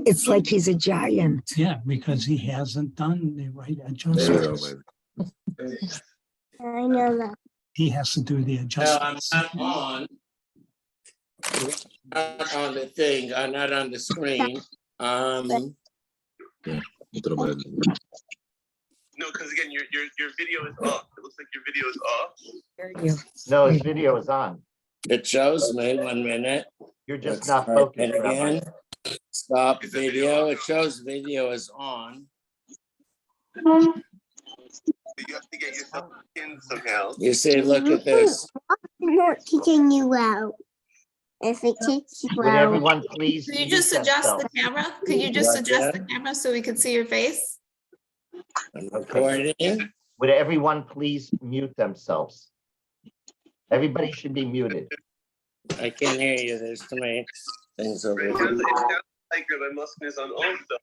It's like he's a giant. Yeah, because he hasn't done the right adjustments. I know that. He has to do the No, I'm adjustments. not on. Not on the thing, not on the screen. No, because again, your video is off. It looks like your video is off. No, his video is on. It shows me 1 minute. You're just Let's not start focused. it again. Stop Is the video video. on? It shows video is on. You have to get yourself in somehow. You see, look at this. I'm not kicking you out. If it kicks you Would out, everyone please? Could you mute just adjust the themselves? camera? Could you just Like adjust the that? camera so we can see your face? I'm recording. Would everyone please mute themselves? Everybody should be muted. I can't hear you. There's too many things over It here. sounds like Rabbi Muskin is on all stuff,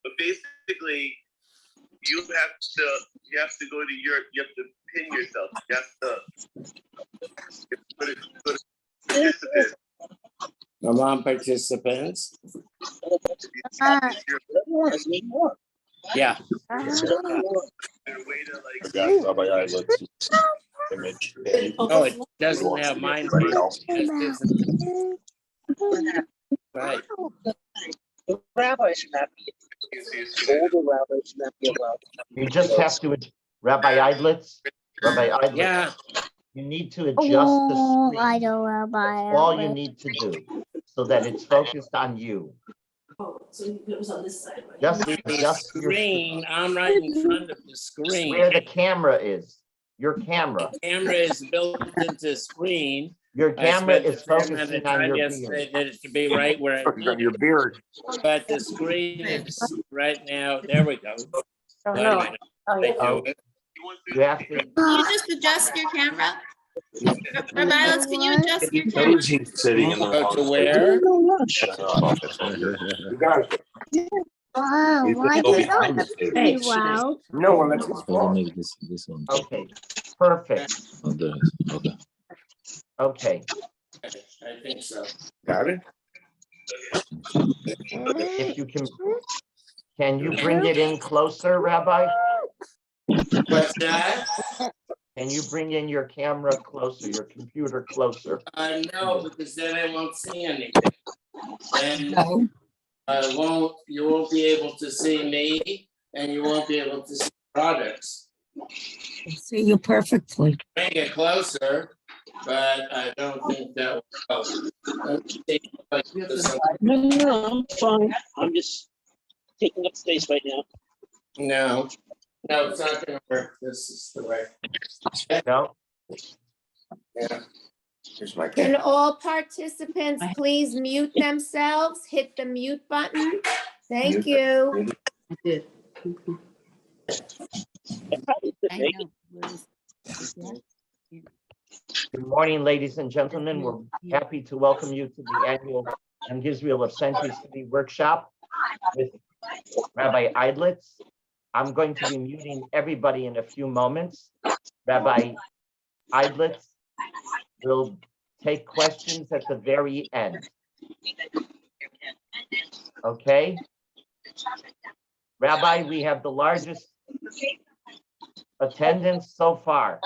but basically, you have to go to you have to pin yourself. You have to put it participant. I'm on participants. Yeah. Oh, it doesn't have mine. Right. Rabbis should not be. Older rabbis should not be allowed. You just have to, Rabbi Eidlitz, Yeah. you need to adjust the oh, screen. I don't know about That's all you need to do so that it's focused on you. Oh, so it was on this side, right? Just The adjust your screen, I'm right in front of the screen. where the camera is. Your camera. Camera is built into the screen. Your I camera spent is a fair amount of focusing on time your yesterday beard. that it should be right where it is. beard. But the screen is right now. There we go. Oh, Wait a no. minute. Oh, I yeah. do it. You have to, Can you just adjust your camera? Rabbi Eidlitz, can you adjust your camera? Knows he's sitting in the Go to where? Wow, why did not Hey, you out? No one lets us walk. Maybe this one. okay, perfect. Oh, there. Okay. Okay, I think so. Got it? if you can you bring it in closer, Rabbi? What's that? Can you bring in your camera closer, your computer closer? No, because then I won't see anything. And you won't be able to see me and you won't be able to see products. I see you perfectly. Bring it closer, but I don't think that will help. No, I'm fine. I'm just taking up space right now. No, it's not gonna work. This is the way. No? Yeah. Here's my Can all participants please mute themselves? Hit the mute button. Thank you. Good morning, ladies and gentlemen. We're happy to welcome you to the annual Young Israel of Century City workshop with Rabbi Eidlitz. I'm going to be muting everybody in a few moments. Rabbi Eidlitz will take questions at the very end. Okay? Rabbi, we have the largest attendance so far.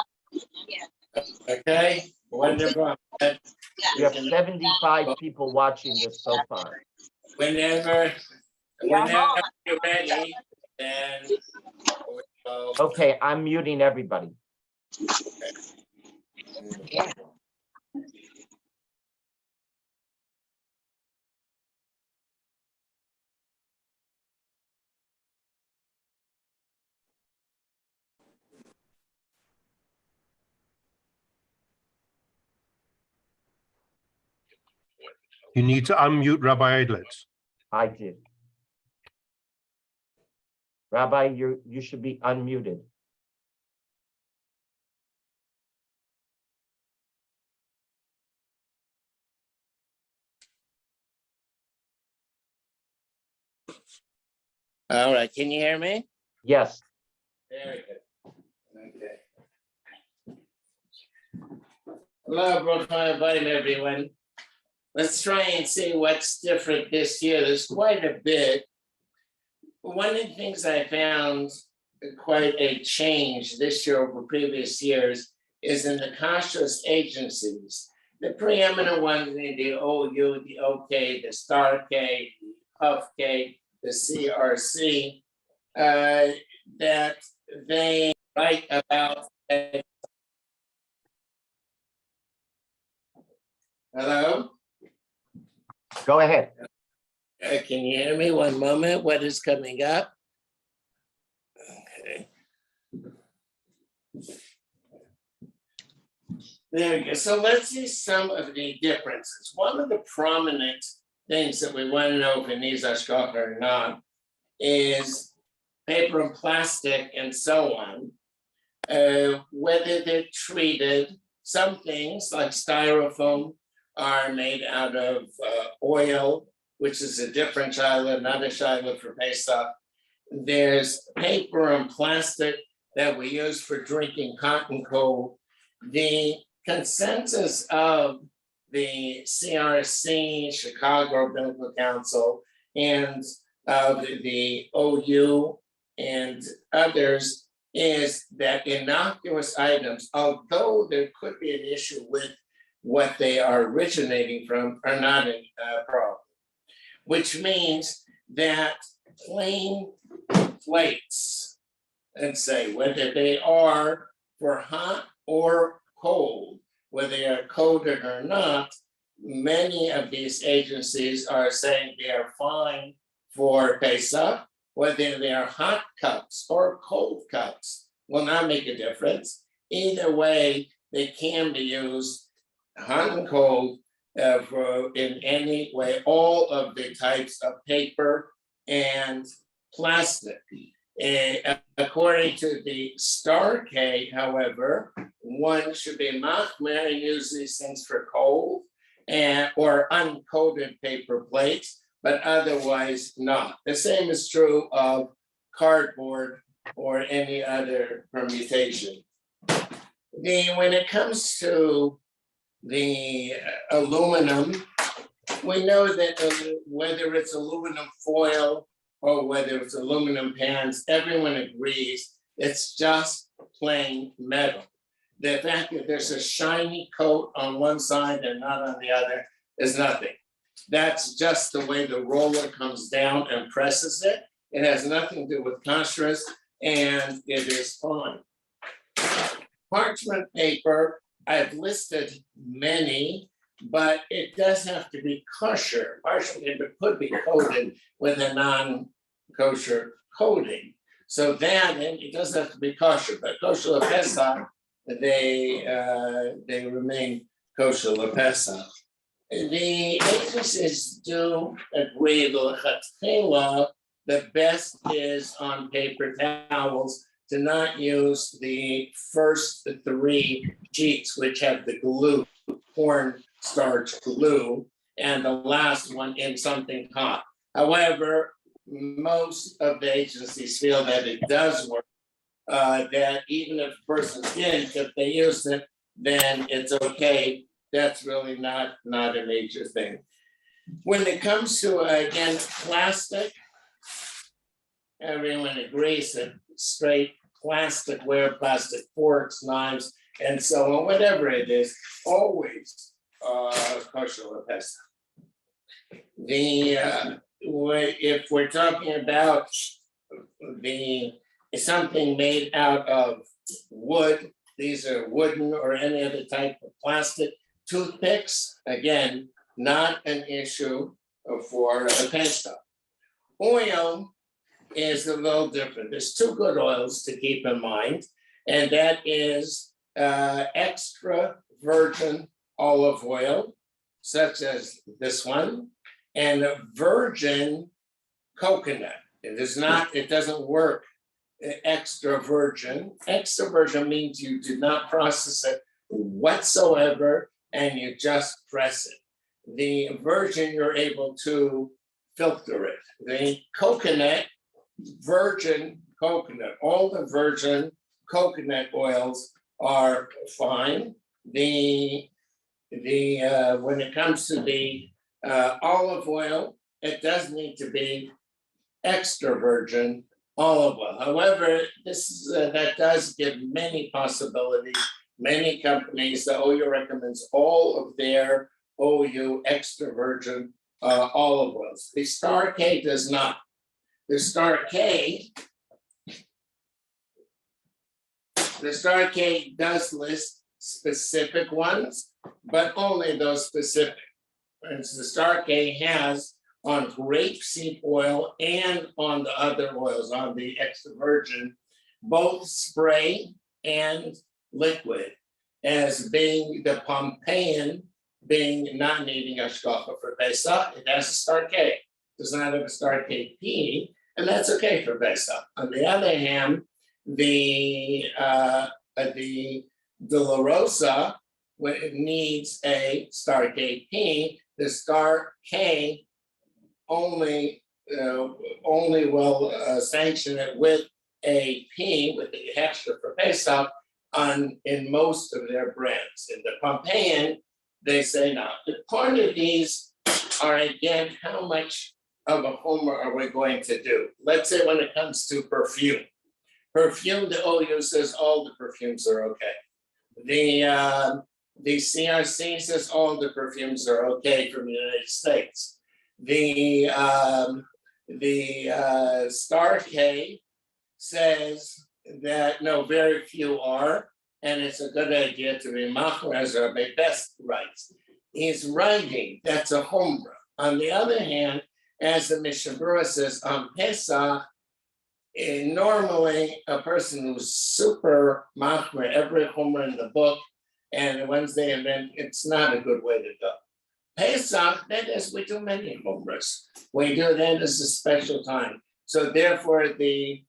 Okay, wonderful. We have 75 people watching this so far. Whenever you're ready, then we'll go. Okay, I'm muting everybody. You need to unmute Rabbi Eidlitz. I did. Rabbi, you should be unmuted. All right, can you hear me? Yes. Very good. Okay. Hello, Brooklyn, everyone. let's try and see what's different this year. There's quite a bit. One of the things I found quite a change this year over previous years is in the kashrus agencies. The preeminent ones, the OU, the OK, the Star K, the Puff K, the CRC, that they write about. Hello? Go ahead. Can you hear me? One moment. What is coming up? Okay. There we go. So let's see some of the differences. One of the prominent things that we want to know if it needs hashgacha or not is paper and plastic and so on, whether they're treated. Some things like styrofoam are made out of oil, which is a different shiloh, not a shiloh for Pesach. There's paper and plastic that we use for drinking cotton coal. The consensus of the CRC, Chicago Biblical Council, and of the OU and others is that innocuous items, although there could be an issue with what they are originating from, are not a problem, which means that plain plates, let's say, whether they are for hot or cold, whether they are coated or not, many of these agencies are saying they are fine for Pesach, whether they are hot cups or cold cups will not make a difference. Either way, they can be used hot and cold for in any way, all of the types of paper and plastic. According to the Star K, however, one should be machmer and use these things for cold or uncoated paper plates, but otherwise not. The same is true of cardboard or any other permutation. When it comes to the aluminum, we know that whether it's aluminum foil or whether it's aluminum pans, everyone agrees it's just plain metal. The fact that there's a shiny coat on one side and not on the other is nothing. That's just the way the roller comes down and presses it. It has nothing to do with kashrus, and it is fine. Parchment paper, I've listed many, but it does have to be kosher. Parchment paper could be coated with a non-kosher coating. So that, and it doesn't have to be kosher, but kosher lepesach, they remain kosher lepesach. The agencies do agree the best is on paper towels to not use the first three sheets, which have the glue, cornstarch glue, and the last one in something hot. However, most of the agencies feel that it does work, that even if a person didn't, if they use it, then it's okay. That's really not a major thing. When it comes to, again, plastic, everyone agrees that straight plasticware, plastic forks, knives, and so on, whatever it is, always kosher lepesach. If we're talking about something made out of wood, these are wooden or any other type of plastic. Toothpicks, again, not an issue for a Pesach. Oil is a little different. There's two good oils to keep in mind, and that is extra virgin olive oil, such as this one, and virgin coconut. It doesn't work extra virgin. Extra virgin means you do not process it whatsoever, and you just press it. The virgin, you're able to filter it. The coconut, virgin coconut, all the virgin coconut oils are fine. The when it comes to the olive oil, it does need to be extra virgin olive oil. However, that does give many possibilities. Many companies, the OU recommends all of their OU extra virgin olive oils. The Star K does not. The Star K does list specific ones, but only those specific. For instance, the Star K has on grapeseed oil and on the other oils, on the extra virgin, both spray and liquid, as being the Pompeian being not needing hashgacha for Pesach. It has a Star K, does not have a Star KP, and that's okay for Pesach. On the other hand, the De La Rosa, when it needs a Star KP, the Star K only will sanction it with a P, with the extra for Pesach, in most of their brands. In the Pompeian, they say no. The part of these are, again, how much of a homer are we going to do? Let's say when it comes to perfume. Perfume, the OU says all the perfumes are okay. The CRC says all the perfumes are okay from the United States. The Star K says that no, very few are, and it's a good idea to be machmer, as Rabbi Best writes. He's writing, that's a homra. On the other hand, as the Mishabura says on Pesach, normally a person who's super machmer, every homra in the book, and Wednesday event, it's not a good way to go. Pesach, that is, we do many homras. We do that as a special time. So therefore, the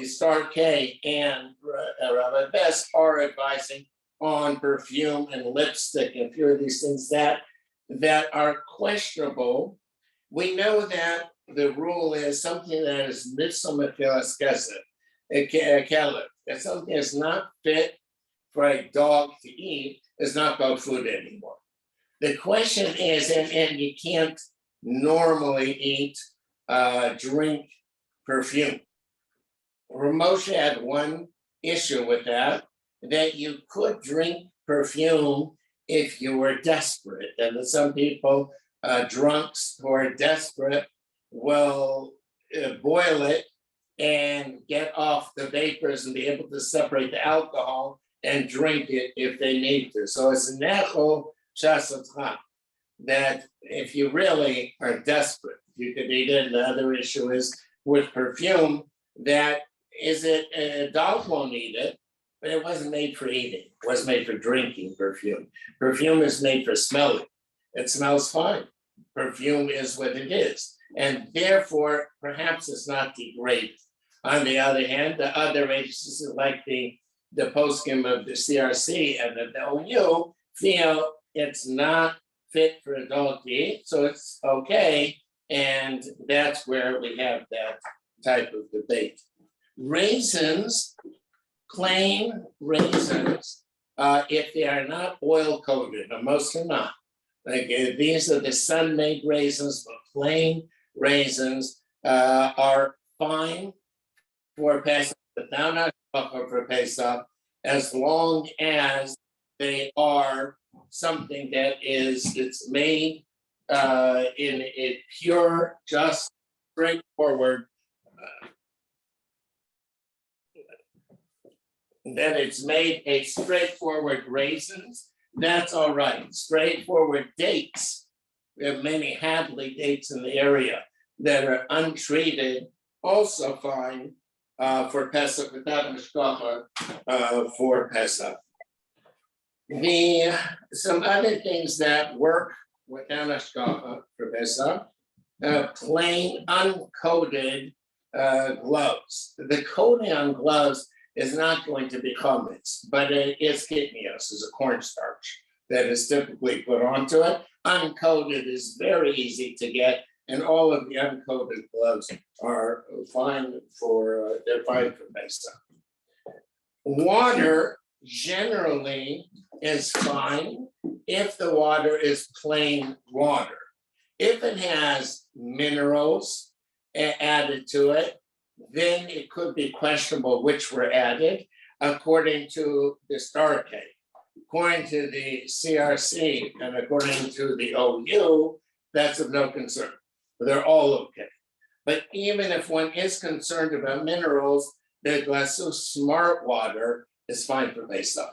Star K and Rabbi Best are advising on perfume and lipstick and a few of these things that are questionable. We know that the rule is something that is mitzomafilas kesef, a kelef. That something is not fit for a dog to eat is not dog food anymore. The question is, and you can't normally eat, drink perfume. Ramosha had one issue with that you could drink perfume if you were desperate. And that some people, drunks who are desperate, will boil it and get off the vapors and be able to separate the alcohol and drink it if they need to. So it's necho shasatcha, that if you really are desperate, you could eat it. And the other issue is with perfume, that is it, a dog won't eat it, but it wasn't made for eating. It was made for drinking perfume. Perfume is made for smelling. It smells fine. Perfume is what it is. And therefore, perhaps it's not degraded. On the other hand, the other agencies like the postscript of the CRC and the OU feel it's not fit for a dog to eat, so it's okay. And that's where we have that type of debate. Raisins, plain raisins, if they are not oil coated, and most are not. Like these are the sun-made raisins, but plain raisins are fine for Pesach, but now not for Pesach, as long as they are something that it's made in a pure, just, straightforward. That it's made a straightforward raisins, that's all right. Straightforward dates, we have many Hadley dates in the area that are untreated, also fine for Pesach without mishkacha for Pesach. Some other things that work without mishkacha for Pesach, plain uncoated gloves. The coating on gloves is not going to be chametz, but it is kitnios, is a cornstarch that is typically put onto it. Uncoated is very easy to get, and all of the uncoated gloves are fine for, they're fine for Pesach. Water generally is fine if the water is plain water. If it has minerals added to it, then it could be questionable which were added according to the star cake. According to the CRC and according to the OU, that's of no concern. They're all okay. But even if one is concerned about minerals, the Glasu Smart Water is fine for Pesach.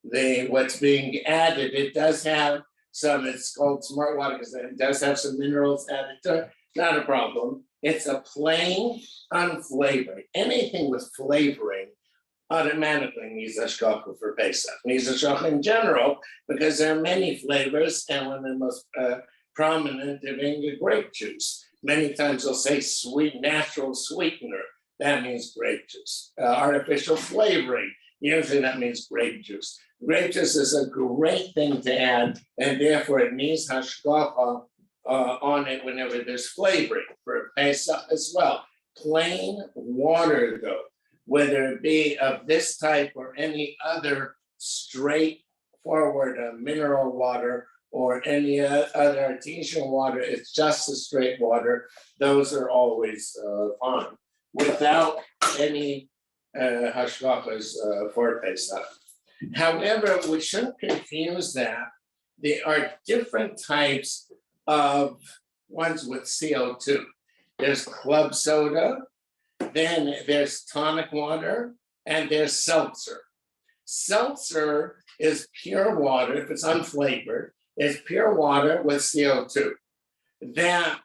What's being added, it does have some, it's called Smart Water because it does have some minerals added to it, not a problem. It's a plain, unflavored. Anything with flavoring automatically needs hashgacha for Pesach. Needs hashgacha in general because there are many flavors, and one of the most prominent being the grape juice. Many times they'll say sweet, natural sweetener. That means grape juice. Artificial flavoring. Usually that means grape juice. Grape juice is a great thing to add, and therefore it needs hashgacha on it whenever there's flavoring for Pesach as well. Plain water though, whether it be of this type or any other straightforward mineral water or any other artesian water, it's just a straight water. Those are always fine without any hashgachas for Pesach. However, we shouldn't confuse that. There are different types of ones with CO2. There's club soda, then there's tonic water, and there's seltzer. Seltzer is pure water, if it's unflavored, it's pure water with CO2. That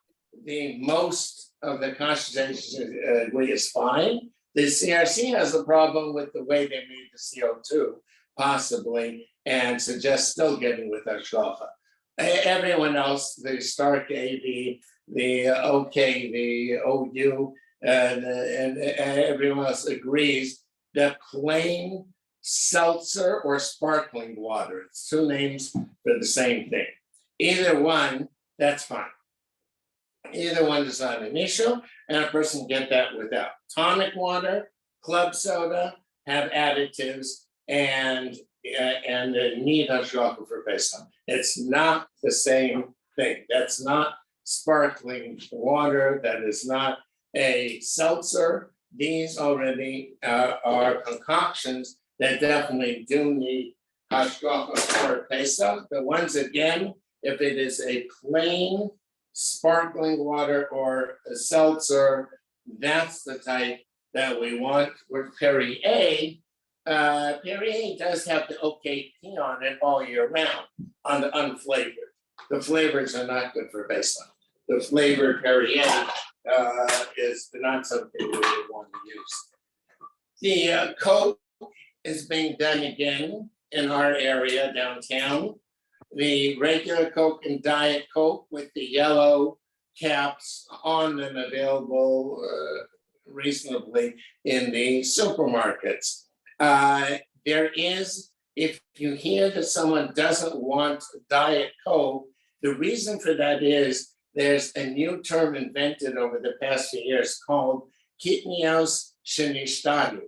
the most of the concentration agree is fine. The CRC has a problem with the way they made the CO2, possibly, and suggests still getting with hashgacha. Everyone else, the Stark A, the OK, the OU, and everyone else agrees that plain seltzer or sparkling water, it's two names for the same thing. Either one, that's fine. Either one is not an issue, and a person can get that without. Tonic water, club soda have additives and need hashgacha for Pesach. It's not the same thing. That's not sparkling water. That is not a seltzer. These already are concoctions that definitely do need hashgacha for Pesach. The ones again, if it is a plain sparkling water or a seltzer, that's the type that we want. With Perrier, Perrier does have the OKP on it all year round on the unflavored. The flavors are not good for Pesach. The flavored Perrier is not something we would want to use. The Coke is being done again in our area downtown. The regular Coke and Diet Coke with the yellow caps on them available reasonably in the supermarkets. There is, if you hear that someone doesn't want Diet Coke, the reason for that is there's a new term invented over the past few years called kitnios shenishtanu,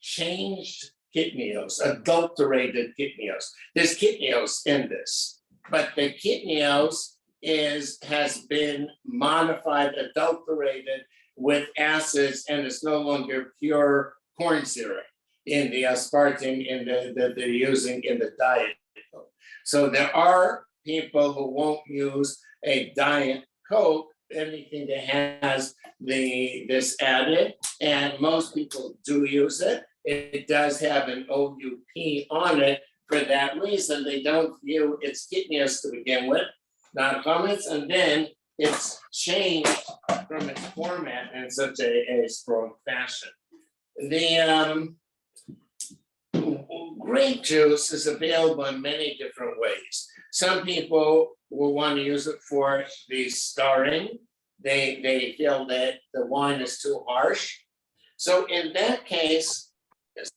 changed kitnios, adulterated kitnios. There's kitnios in this, but the kitnios has been modified, adulterated with acids, and it's no longer pure corn syrup in the aspartame that they're using in the Diet Coke. So there are people who won't use a Diet Coke, anything that has this added, and most people do use it. It does have an OUP on it. For that reason, they don't view its kitnios to begin with, not comments, and then it's changed from its format in such a strong fashion. The grape juice is available in many different ways. Some people will want to use it for the starring. They feel that the wine is too harsh. So in that case,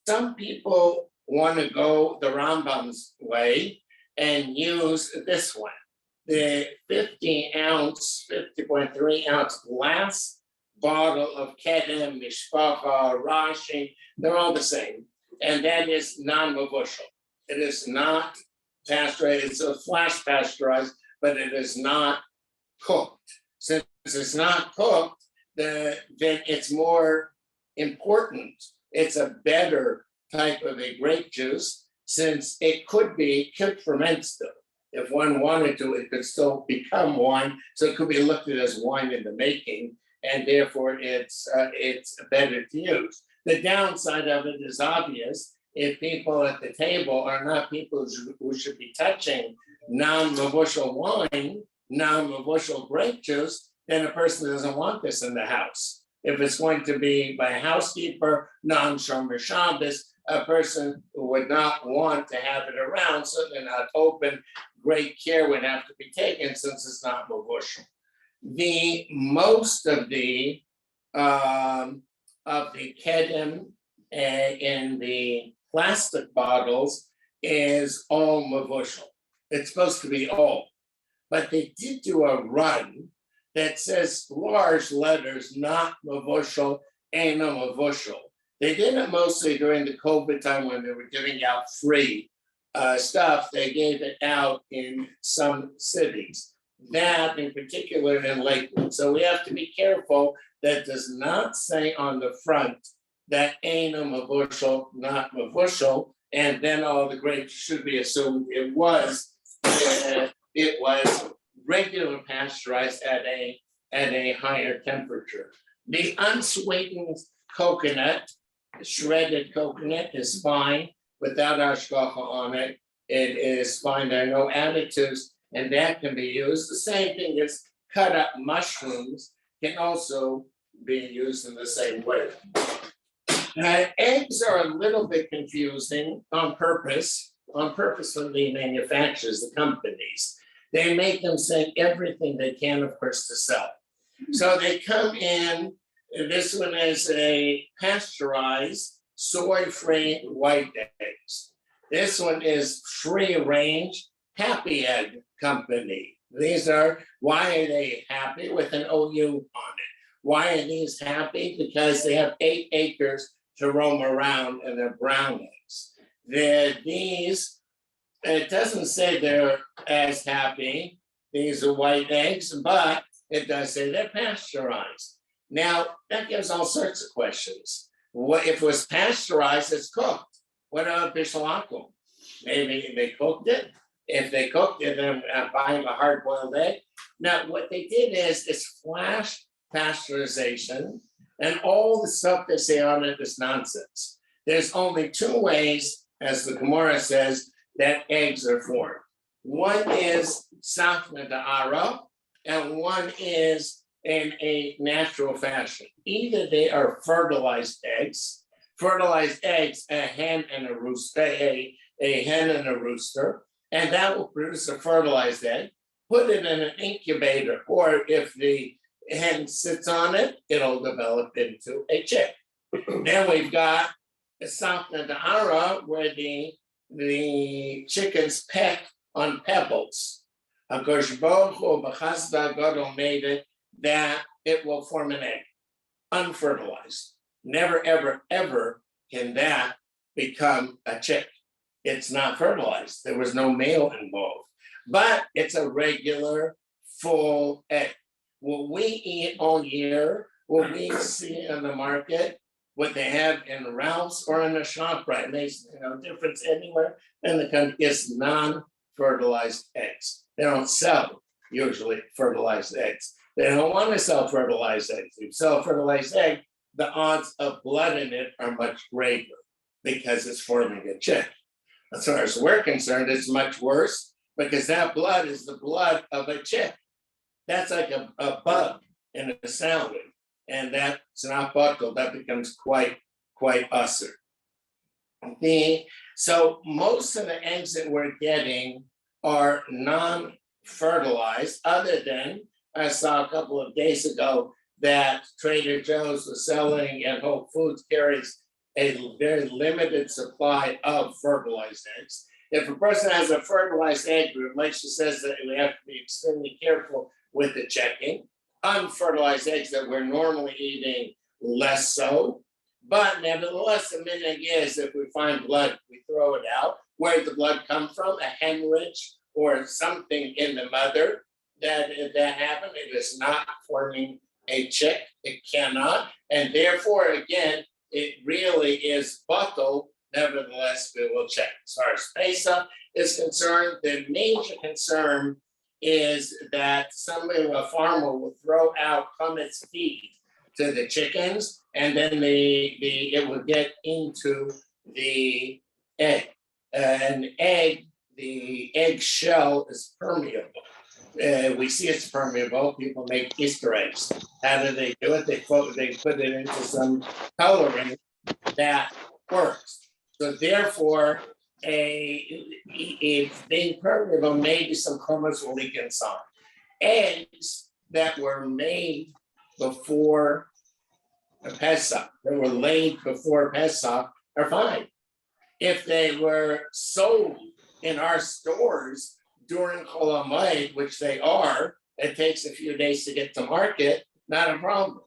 some people want to go the Rambam's way and use this one, the 50.3 ounce glass bottle of Kedem, Mishpacha, Rashi, they're all the same. and that is non-mavushal. It is not pasteurized, it's a flash pasteurized, but it is not cooked. Since it's not cooked, then it's more important. It's a better type of a grape juice, since it could ferment still. If one wanted to, it could still become wine. So it could be looked at as wine in the making, and therefore it's better to use. The downside of it is obvious. If people at the table are not people who should be touching non-mavushal wine, non-mavushal grape juice, then a person doesn't want this in the house. If it's going to be by a housekeeper, non-shomer Shabbos, a person who would not want to have it around, certainly not open, great care would have to be taken since it's not mavushal. The most of the kedem in the plastic bottles is all mavushal. It's supposed to be all, but they did do a run that says large letters, not mavushal, ain't no mavushal. They did it mostly during the COVID time when they were giving out free stuff. They gave it out in some cities, that in particular in Lakewood. So we have to be careful that does not say on the front that ain't no mavushal, not mavushal, and then all the grapes should be assumed it was regular pasteurized at a higher temperature. The unsweetened coconut, shredded coconut, is fine without hashgacha on it. It is fine. There are no additives, and that can be used. The same thing as cut up mushrooms can also be used in the same way. Eggs are a little bit confusing on purpose from the manufacturers, the companies. They make them say everything they can, of course, to sell. So they come in, this one is a pasteurized, soy-free white eggs. This one is free-range, Happy Egg Company. Why are they happy with an OU on it? Why are these happy? Because they have 8 acres to roam around and they're brown eggs. It doesn't say they're as happy, these are white eggs, but it does say they're pasteurized. Now, that gives all sorts of questions. What if it was pasteurized, it's cooked? What about bishalakum? Maybe they cooked it. If they cooked it, then I'm buying a hard-boiled egg. Now, what they did is flash pasteurization, and all the stuff they say on it is nonsense. There's only 2 ways, as the Gemara says, that eggs are formed. One is safna da'ara, and one is in a natural fashion. Either they are fertilized eggs, a hen and a rooster, a hen and a rooster, and that will produce a fertilized egg. Put it in an incubator, or if the hen sits on it, it'll develop into a chick. Then we've got a safna da'ara, where the chickens peck on pebbles. HaKadosh Baruch Hu b'chesed gadol made it that it will form an egg, unfertilized. Never, ever, ever can that become a chick. It's not fertilized. There was no male involved, but it's a regular full egg. What we eat all year, what we see in the market, what they have in Ralph's or in a shop, right? Makes difference anywhere in the country. Is non-fertilized eggs. They don't sell usually fertilized eggs. They don't want to sell fertilized eggs. If you sell a fertilized egg, the odds of blood in it are much greater because it's forming a chick. As far as we're concerned, it's much worse because that blood is the blood of a chick. That's like a bug in a salad. And that's not buckled, that becomes quite usser. So most of the eggs that we're getting are non-fertilized, other than I saw a couple of days ago that Trader Joe's was selling and Whole Foods carries a very limited supply of fertilized eggs. If a person has a fertilized egg group, like she says, that we have to be extremely careful with the checking. Unfertilized eggs that we're normally eating, less so. But nevertheless, the minhag is if we find blood, we throw it out. Where did the blood come from? A hemorrhage or something in the mother that happened. It is not forming a chick. It cannot. And therefore, again, it really is buccal. Nevertheless, we will check. As far as Pesach is concerned, the major concern is that a farmer will throw out chametz feed to the chickens, and then it will get into the egg. An egg, the egg shell is permeable. We see it's permeable. People make Easter eggs. How do they do it? They put it into some coloring that works. So therefore, if being permeable, maybe some chametz will leak inside. Eggs that were made before Pesach, that were laid before Pesach, are fine. If they were sold in our stores during Chol HaMoed, which they are, it takes a few days to get to market, not a problem.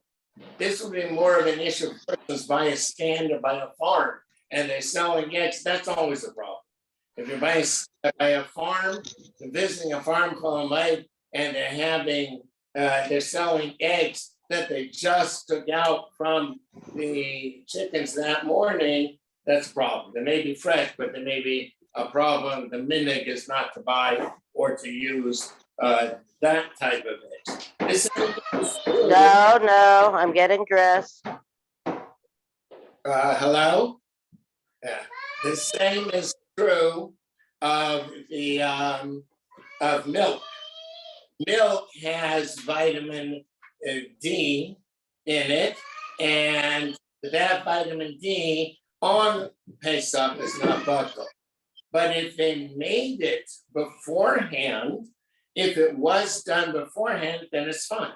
This would be more of an issue if persons buy a stand or buy a farm and they're selling eggs. That's always a problem. If you're buying by a farm, visiting a farm Chol HaMoed, and they're selling eggs that they just took out from the chickens that morning, that's a problem. They may be fresh, but there may be a problem. The minhag is not to buy or to use that type of eggs. No, I'm getting dressed. Hello? Yeah. The same is true of the of milk. Milk has vitamin D in it, and that vitamin D on Pesach is not buccal. But if they made it beforehand, if it was done beforehand, then it's fine.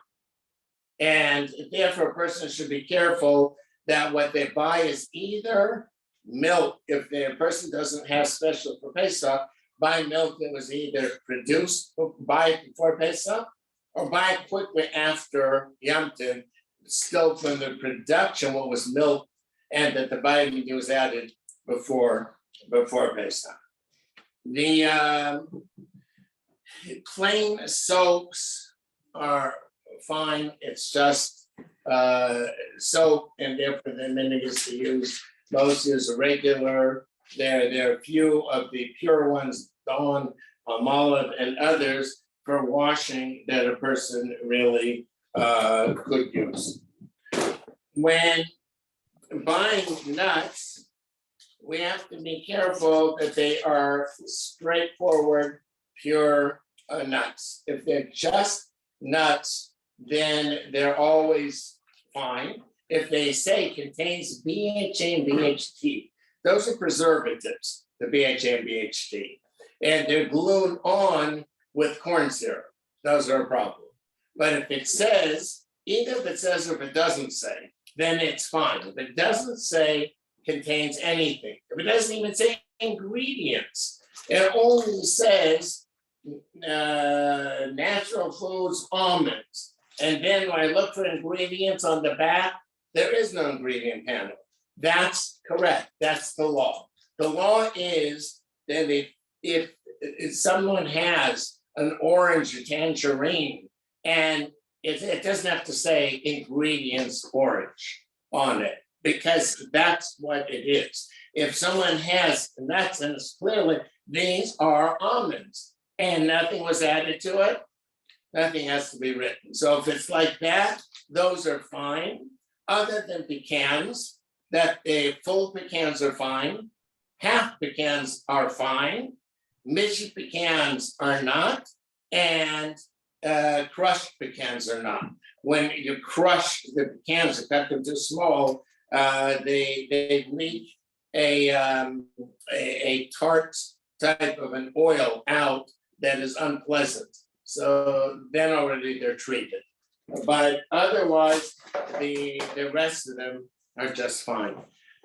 And therefore, a person should be careful that what they buy is either milk. If the person doesn't have special for Pesach, buy milk that was either produced, buy it before Pesach, or buy it quickly after Yom Tov, still from the production, what was milk, and that the vitamin D was added before Pesach. The plain soaps are fine. It's just soap, and therefore the minhag is to use most use a regular. There are a few of the pure ones, Dawn, Olive, and others for washing that a person really could use. When buying nuts, we have to be careful that they are straightforward, pure nuts. If they're just nuts, then they're always fine. If they say contains BHA and BHT, those are preservatives, the BHA and BHT, and they're glued on with corn syrup. Those are a problem. But if it says, either if it says or if it doesn't say, then it's fine. If it doesn't say contains anything, if it doesn't even say ingredients, it only says natural foods, almonds. And then when I look for ingredients on the back, there is no ingredient panel. That's correct. That's the law. The law is that if someone has an orange or tangerine and it doesn't have to say ingredients orange on it, because that's what it is. If someone has nuts and it's clearly these are almonds and nothing was added to it, nothing has to be written. So if it's like that, those are fine. Other than pecans, that the full pecans are fine, half pecans are fine, midget pecans are not, and crushed pecans are not. When you crush the pecans and cut them too small, they leak a tart type of an oil out that is unpleasant. So then already they're treated. But otherwise, the rest of them are just fine.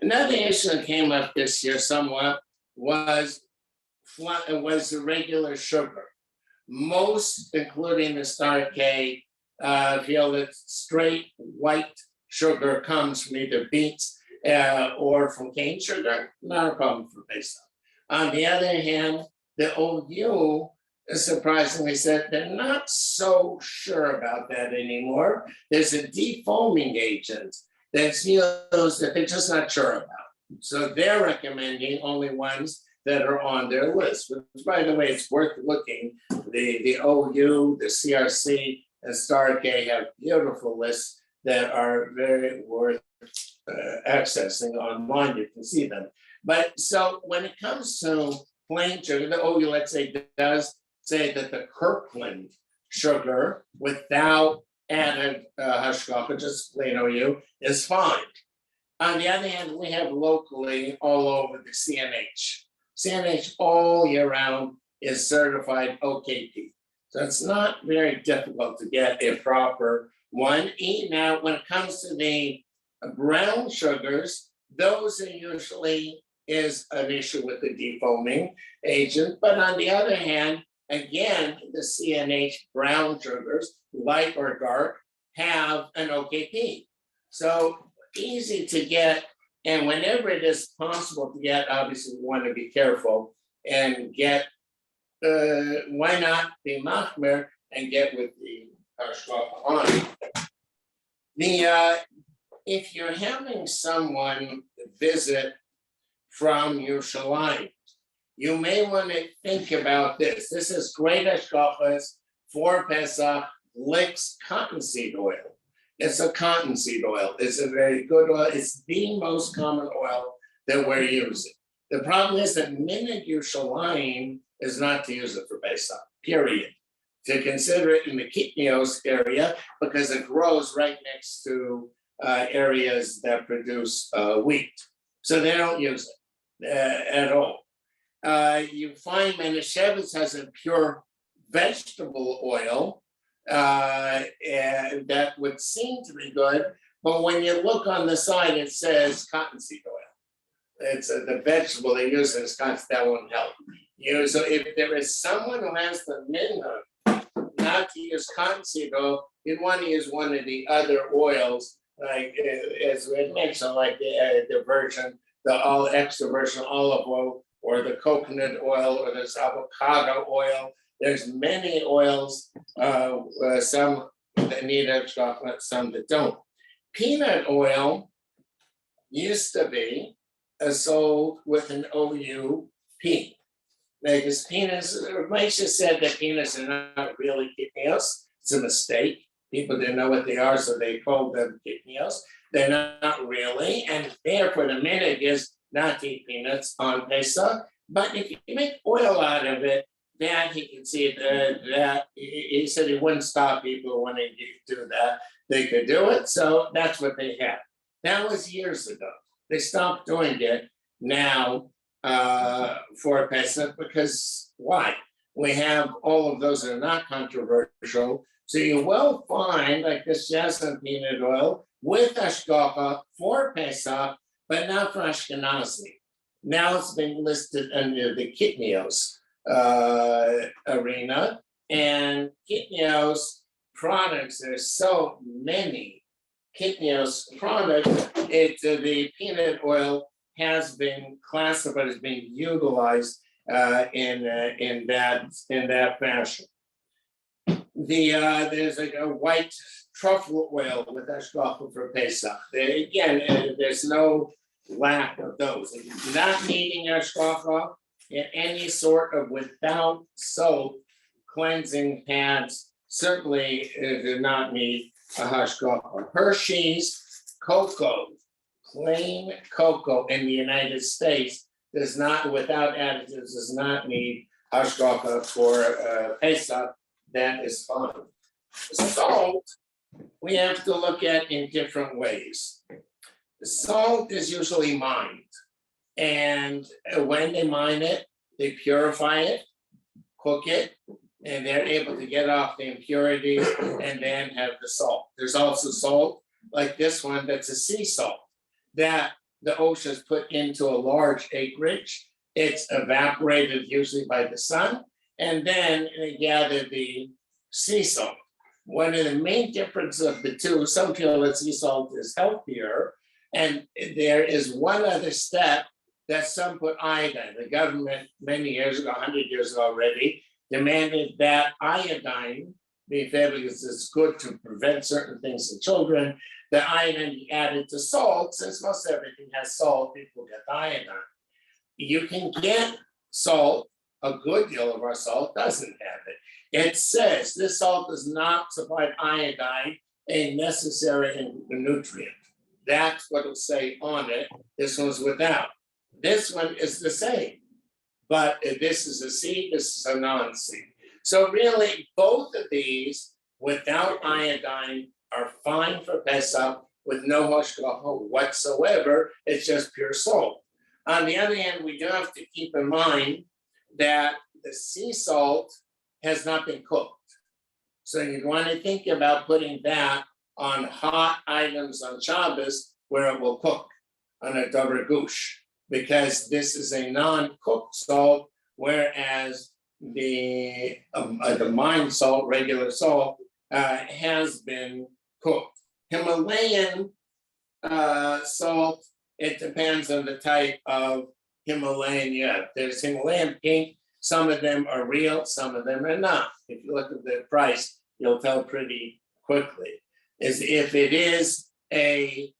Another issue that came up this year somewhat was the regular sugar. Most, including the Star K, feel that straight white sugar comes from either beets or from cane sugar, not a problem for Pesach. On the other hand, the OU surprisingly said they're not so sure about that anymore. There's a defoaming agent that's used that they're just not sure about. So they're recommending only ones that are on their list, which, by the way, it's worth looking. The OU, the CRC, and Star K have beautiful lists that are very worth accessing online. You can see them. But so when it comes to plain sugar, the OU, let's say, does say that the Kirkland sugar without added hashgacha, just plain OU, is fine. On the other hand, we have locally all over the CNH. CNH all year round is certified OKP. So it's not very difficult to get a proper one. Now, when it comes to the brown sugars, those are usually is an issue with the defoaming agent. But on the other hand, again, the CNH brown sugars, light or dark, have an OKP. So easy to get, and whenever it is possible to get, obviously we want to be careful and get, why not be machmer and get with the hashgacha on it. If you're having someone visit from Yerushalayim, you may want to think about this. This is great hashgachas for Pesach, Licks cottonseed oil. It's a cottonseed oil. It's a very good oil. It's the most common oil that we're using. The problem is that minute Yerushalayim is not to use it for Pesach, period. To consider it in the Kitnios area because it grows right next to areas that produce wheat. So they don't use it at all. You find Manischewitz has a pure vegetable oil and that would seem to be good, but when you look on the side, it says cottonseed oil. It's the vegetable they use as cottonseed, that won't help. So if there is someone who has the minhag not to use cottonseed oil, you'd want to use one of the other oils, like as we mentioned, like the version, the all extra virgin olive oil, or the coconut oil, or there's avocado oil. There's many oils, some that need chocolate, some that don't. Peanut oil used to be sold with an OUP. Because peanuts, Moshe said that peanuts are not really kitnios. It's a mistake. People didn't know what they are, so they called them kitnios. They're not really, and therefore the minhag is not to eat peanuts on Pesach. But if you make oil out of it, that he can see that he said he wouldn't stop people when they do that. They could do it, so that's what they had. That was years ago. They stopped doing it now for Pesach because why? We have all of those that are not controversial. So you will find like this jasmine peanut oil with hashgacha for Pesach, but not for Ashkenazi. Now it's been listed under the Kitnios arena, and Kitnios products, there's so many Kitnios products, the peanut oil has been classified as being utilized in that fashion. There's like a white truffle oil with hashgacha for Pesach. Again, there's no lack of those. Not needing hashgacha in any sort of without soap cleansing pads certainly do not need a hashgacha. Hershey's cocoa, plain cocoa in the United States does not, without additives, does not need hashgacha for Pesach. That is fine. Salt, we have to look at in different ways. Salt is usually mined, and when they mine it, they purify it, cook it, and they're able to get off the impurities and then have the salt. There's also salt like this one that's a sea salt that the oceans put into a large acreage. It's evaporated usually by the sun, and then they gather the sea salt. One of the main differences of the two, some feel that sea salt is healthier, And there is one other step that some put iodine. The government many years ago, 100 years ago already, demanded that iodine be fed because it's good to prevent certain things in children. The iodine be added to salt, since most everything has salt, people get iodine. You can get salt, a good deal of our salt doesn't have it. It says this salt does not supply iodine, a necessary nutrient. That's what it'll say on it. This one's without. This one is the same, but this is a seed, this is a non-seed. So really, both of these without iodine are fine for Pesach with no hashgacha whatsoever. It's just pure salt. On the other hand, we do have to keep in mind that the sea salt has not been cooked. So you'd want to think about putting that on hot items on Shabbos where it will cook on a davar gush, because this is a non-cooked salt, whereas the mine salt, regular salt, has been cooked. Himalayan salt, it depends on the type of Himalayan you have. There's Himalayan pink, some of them are real, some of them are not. If you look at the price, you'll tell pretty quickly. Is if it is a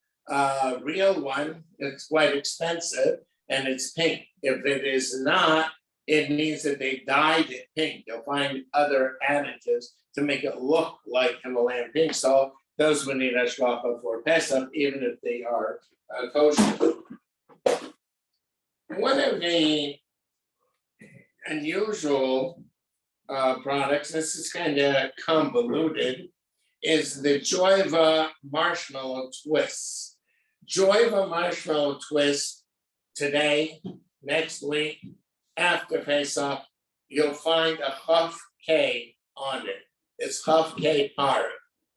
real one, it's quite expensive and it's pink. If it is not, it means that they dyed it pink. You'll find other additives to make it look like Himalayan pink salt. Those would need hashgacha for Pesach, even if they are kosher. One of the unusual products, this is kind of convoluted, is the Joyva marshmallow twists. Joyva marshmallow twist today, next week, after Pesach, you'll find a Chaf K on it. It's Chaf K par.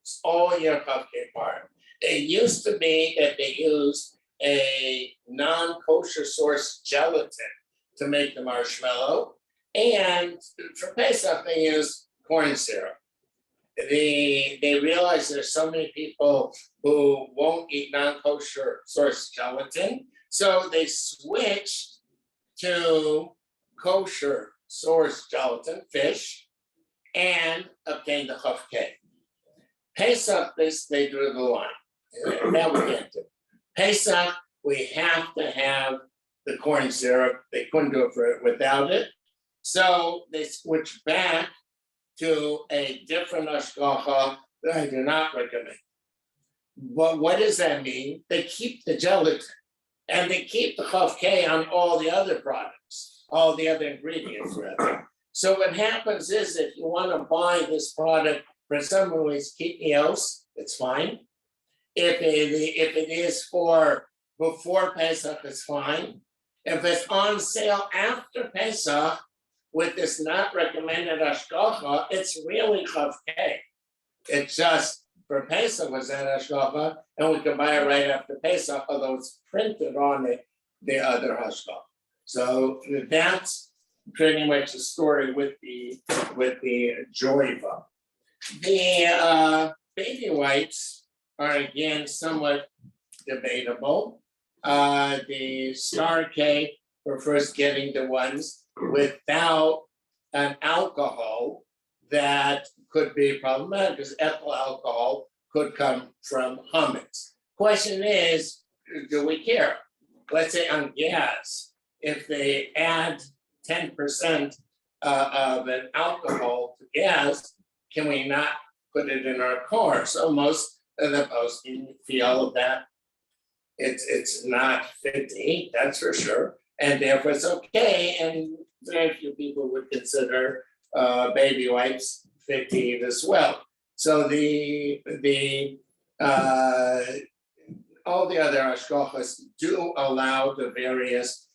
It's all your Chaf K par. It used to be that they used a non-kosher source gelatin to make the marshmallow, and for Pesach they use corn syrup. They realize there's so many people who won't eat non-kosher source gelatin, so they switched to kosher source gelatin, fish, and obtained the Chaf K. Pesach, they drew the line. That we can't do. Pesach, we have to have the corn syrup. They couldn't do it without it. So they switched back to a different hashgacha that I do not recommend. But what does that mean? They keep the gelatin and they keep the Chaf K on all the other products, all the other ingredients, rather. So what happens is if you want to buy this product for someone who is keeping else, it's fine. If it is for before Pesach, it's fine. If it's on sale after Pesach with this not recommended hashgacha, it's really Chaf K. It's just for Pesach was that hashgacha, and we can buy it right after Pesach, although it's printed on it, the other hashgacha. So that's pretty much the story with the Joyva. The baby wipes are again somewhat debatable. The Star K prefers getting the ones without an alcohol that could be problematic, because ethyl alcohol could come from chametz. Question is, do we care? Let's say on gas, if they add 10% of an alcohol to gas, can we not put it in our car? So most of the posting feel that it's not fit to eat, that's for sure, and therefore it's okay. And very few people would consider baby wipes fit to eat as well. So all the other hashgachas do allow the various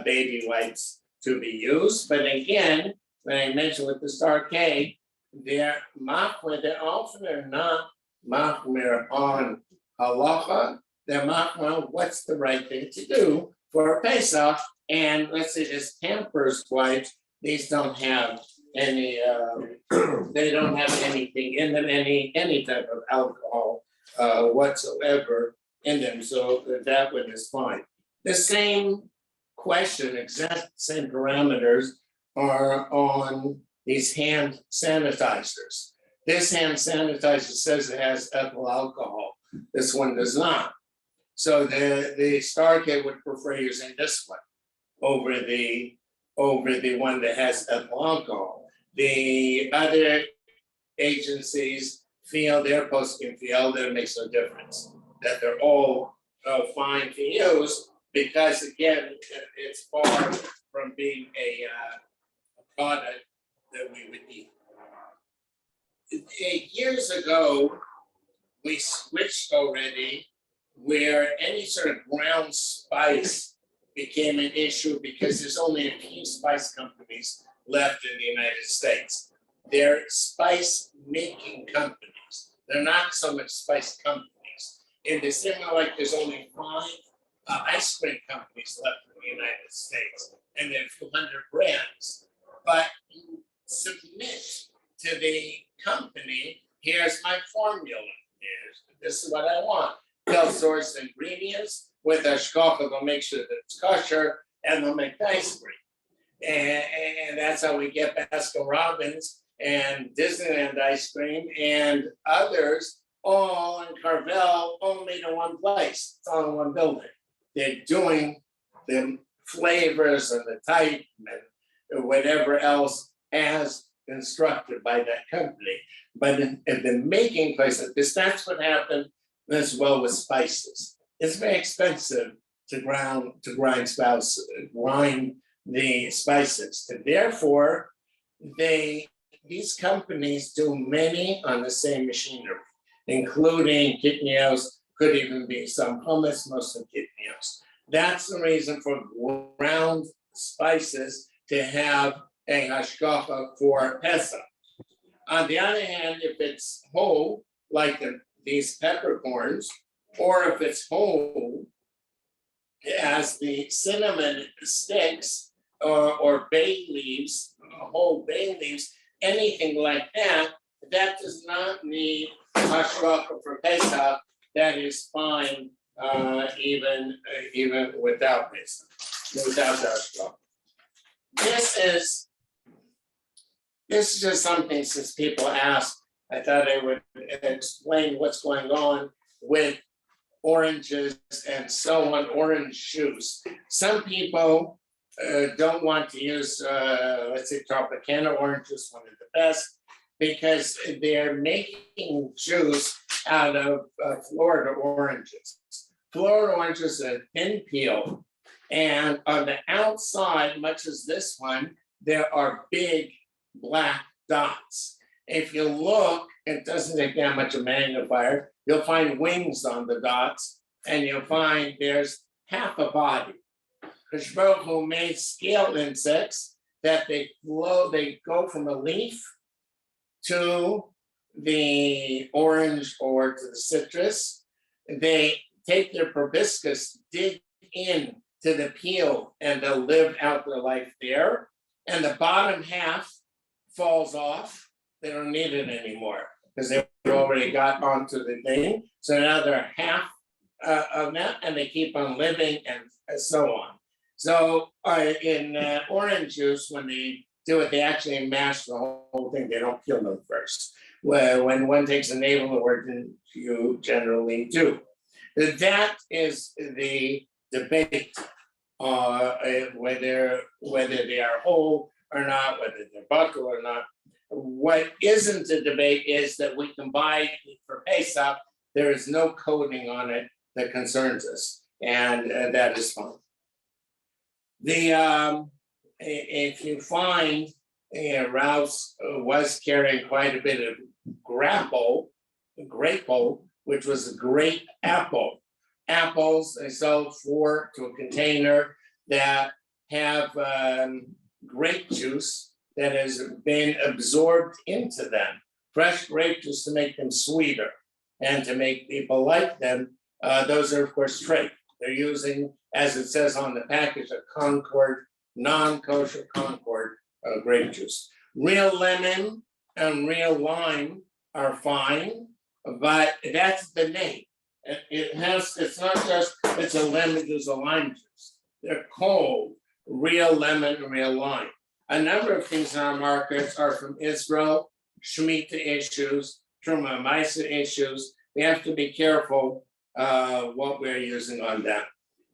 baby wipes to be used, but again, when I mentioned with the Star K, they're machmer. They often are not machmer on halacha. They're machmer on what's the right thing to do for Pesach. And let's say this Pampers wipes, these don't have any. They don't have anything in them, any type of alcohol whatsoever. in them, so that one is fine. The same question, exact same parameters are on these hand sanitizers. This hand sanitizer says it has ethyl alcohol. This one does not. So the Star Kid would prefer using this one over the one that has ethyl alcohol. The other agencies feel, their posting feel that it makes no difference, that they're all fine to use, because again, it's far from being a product that we would eat. Years ago, we switched already where any sort of ground spice became an issue because there's only a few spice companies left in the United States. They're spice making companies. They're not so much spice companies. In the same way, like there's only 5 ice cream companies left in the United States, and there are a few hundred brands. But you submit to the company, here's my formula. This is what I want. They'll source ingredients with a shkocha, they'll make sure that it's kosher, and they'll make the ice cream. And that's how we get Baskin Robbins and Disneyland ice cream and others all in Carvel, all made in one place. It's all in one building. They're doing the flavors and the type and whatever else as instructed by that company. But in the making place, because that's what happened as well with spices. It's very expensive to grind the spices. And therefore, these companies do many on the same machinery, including kitnios, could even be some hummus, most of kitnios. That's the reason for ground spices to have a hashgacha for Pesach. On the other hand, if it's whole, like these peppercorns, or if it's whole, as the cinnamon sticks or bay leaves, whole bay leaves, anything like that, that does not need hashgacha for Pesach. That is fine, even without Pesach, without hashgacha. This is just something, since people ask, I thought I would explain what's going on with oranges and so on, orange juice. Some people don't want to use, let's say, Tropicana orange juice, one of the best, because they're making juice out of Florida oranges. Florida oranges are thin peel, and on the outside, much as this one, there are big black dots. If you look, it doesn't take that much of a magnifier, you'll find wings on the dots, and you'll find there's half a body. Baruch Hu made scale insects that they go from a leaf to the orange or to the citrus. They take their proboscis, dig in to the peel, and they'll live out their life there. And the bottom half falls off. They don't need it anymore because they already got onto the thing. So now they're half of that, and they keep on living and so on. So in orange juice, when they do it, they actually mash the whole thing. They don't peel them first. When one takes a navel organ, you generally do. That is the debate, whether they are whole or not, whether they're buccal or not. What isn't a debate is that we can buy for Pesach. There is no coating on it that concerns us, and that is fine. If you find, Rouse was carrying quite a bit of grapple, which was a grape apple. Apples they sell to a container that have grape juice that has been absorbed into them. Fresh grape juice to make them sweeter and to make people like them. Those are, of course, trait. They're using, as it says on the package, a Concord, non-kosher Concord grape juice. Real lemon and real lime are fine, but that's the name. it's not just, it's a lemon juice or lime juice. They're cold, real lemon and real lime. A number of things in our markets are from Israel, Shemitah issues, Truma Maisa issues. We have to be careful what we're using on them.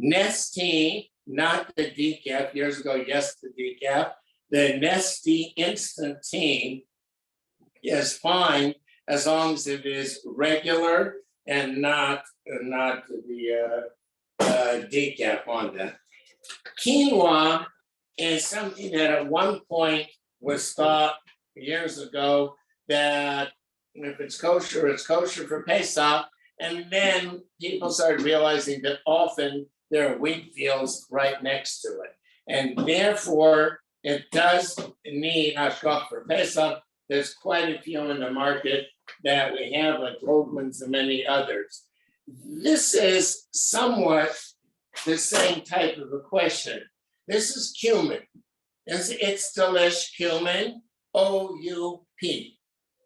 Nestea, not the decaf. Years ago, yes, the decaf. The Nestea instant tea is fine as long as it is regular and not the decaf on that. Quinoa is something that at one point was thought years ago that if it's kosher for Pesach. And then people started realizing that often there are wheat fields right next to it. And therefore, it does need hashgach for Pesach. There's quite a few in the market that we have, like Goldman's and many others. This is somewhat the same type of a question. This is cumin. It's delish cumin, O-U-P.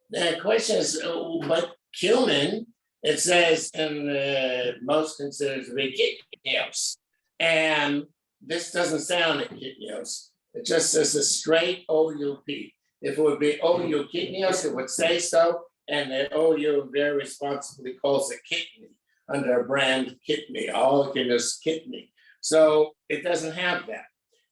The question is, but cumin, it says in the most considered to be kitnios. And this doesn't sound like kitnios. It just says a straight O-U-P. If it would be O-U kitnios, it would say so. And the OU very responsibly calls it kidney under a brand kidney, all is kidney. So it doesn't have that.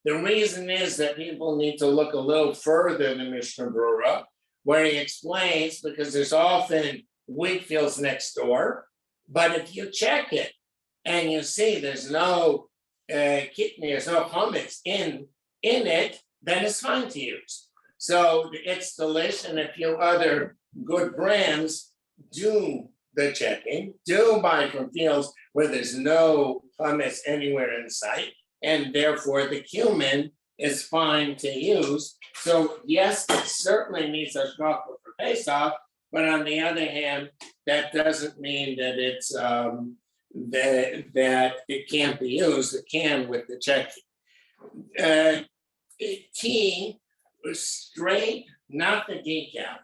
The reason is that people need to look a little further in the Mishnah Berurah, where he explains, because there's often wheat fields next door, but if you check it and you see there's no kidney, there's no hummus in it, then it's fine to use. So it's delish, and a few other good brands do the checking, do buy from fields where there's no hummus anywhere in sight, and therefore the cumin is fine to use. So yes, it certainly needs a hashgacha for Pesach, but on the other hand, that doesn't mean that it's that it can't be used. It can with the checking. Tea straight, not the decaf.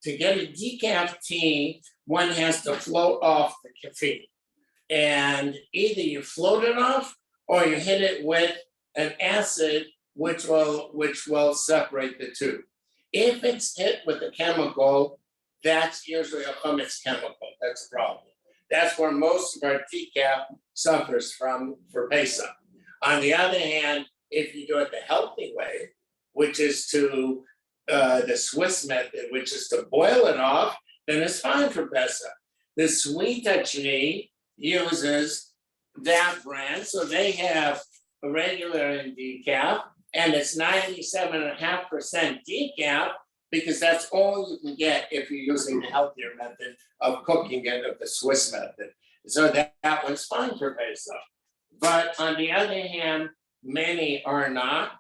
To get a decaf tea, one has to float off the caffeine. And either you float it off or you hit it with an acid which will separate the two. If it's hit with a chemical, that's usually a hummus chemical. That's a problem. That's where most of our decaf suffers from for Pesach. On the other hand, if you do it the healthy way, which is to the Swiss method, which is to boil it off, then it's fine for Pesach. The Sweeta tree uses that brand, so they have a regular and decaf, and it's 97.5% decaf, because that's all you can get if you're using the healthier method of cooking it, of the Swiss method. So that one's fine for Pesach. But on the other hand, many are not.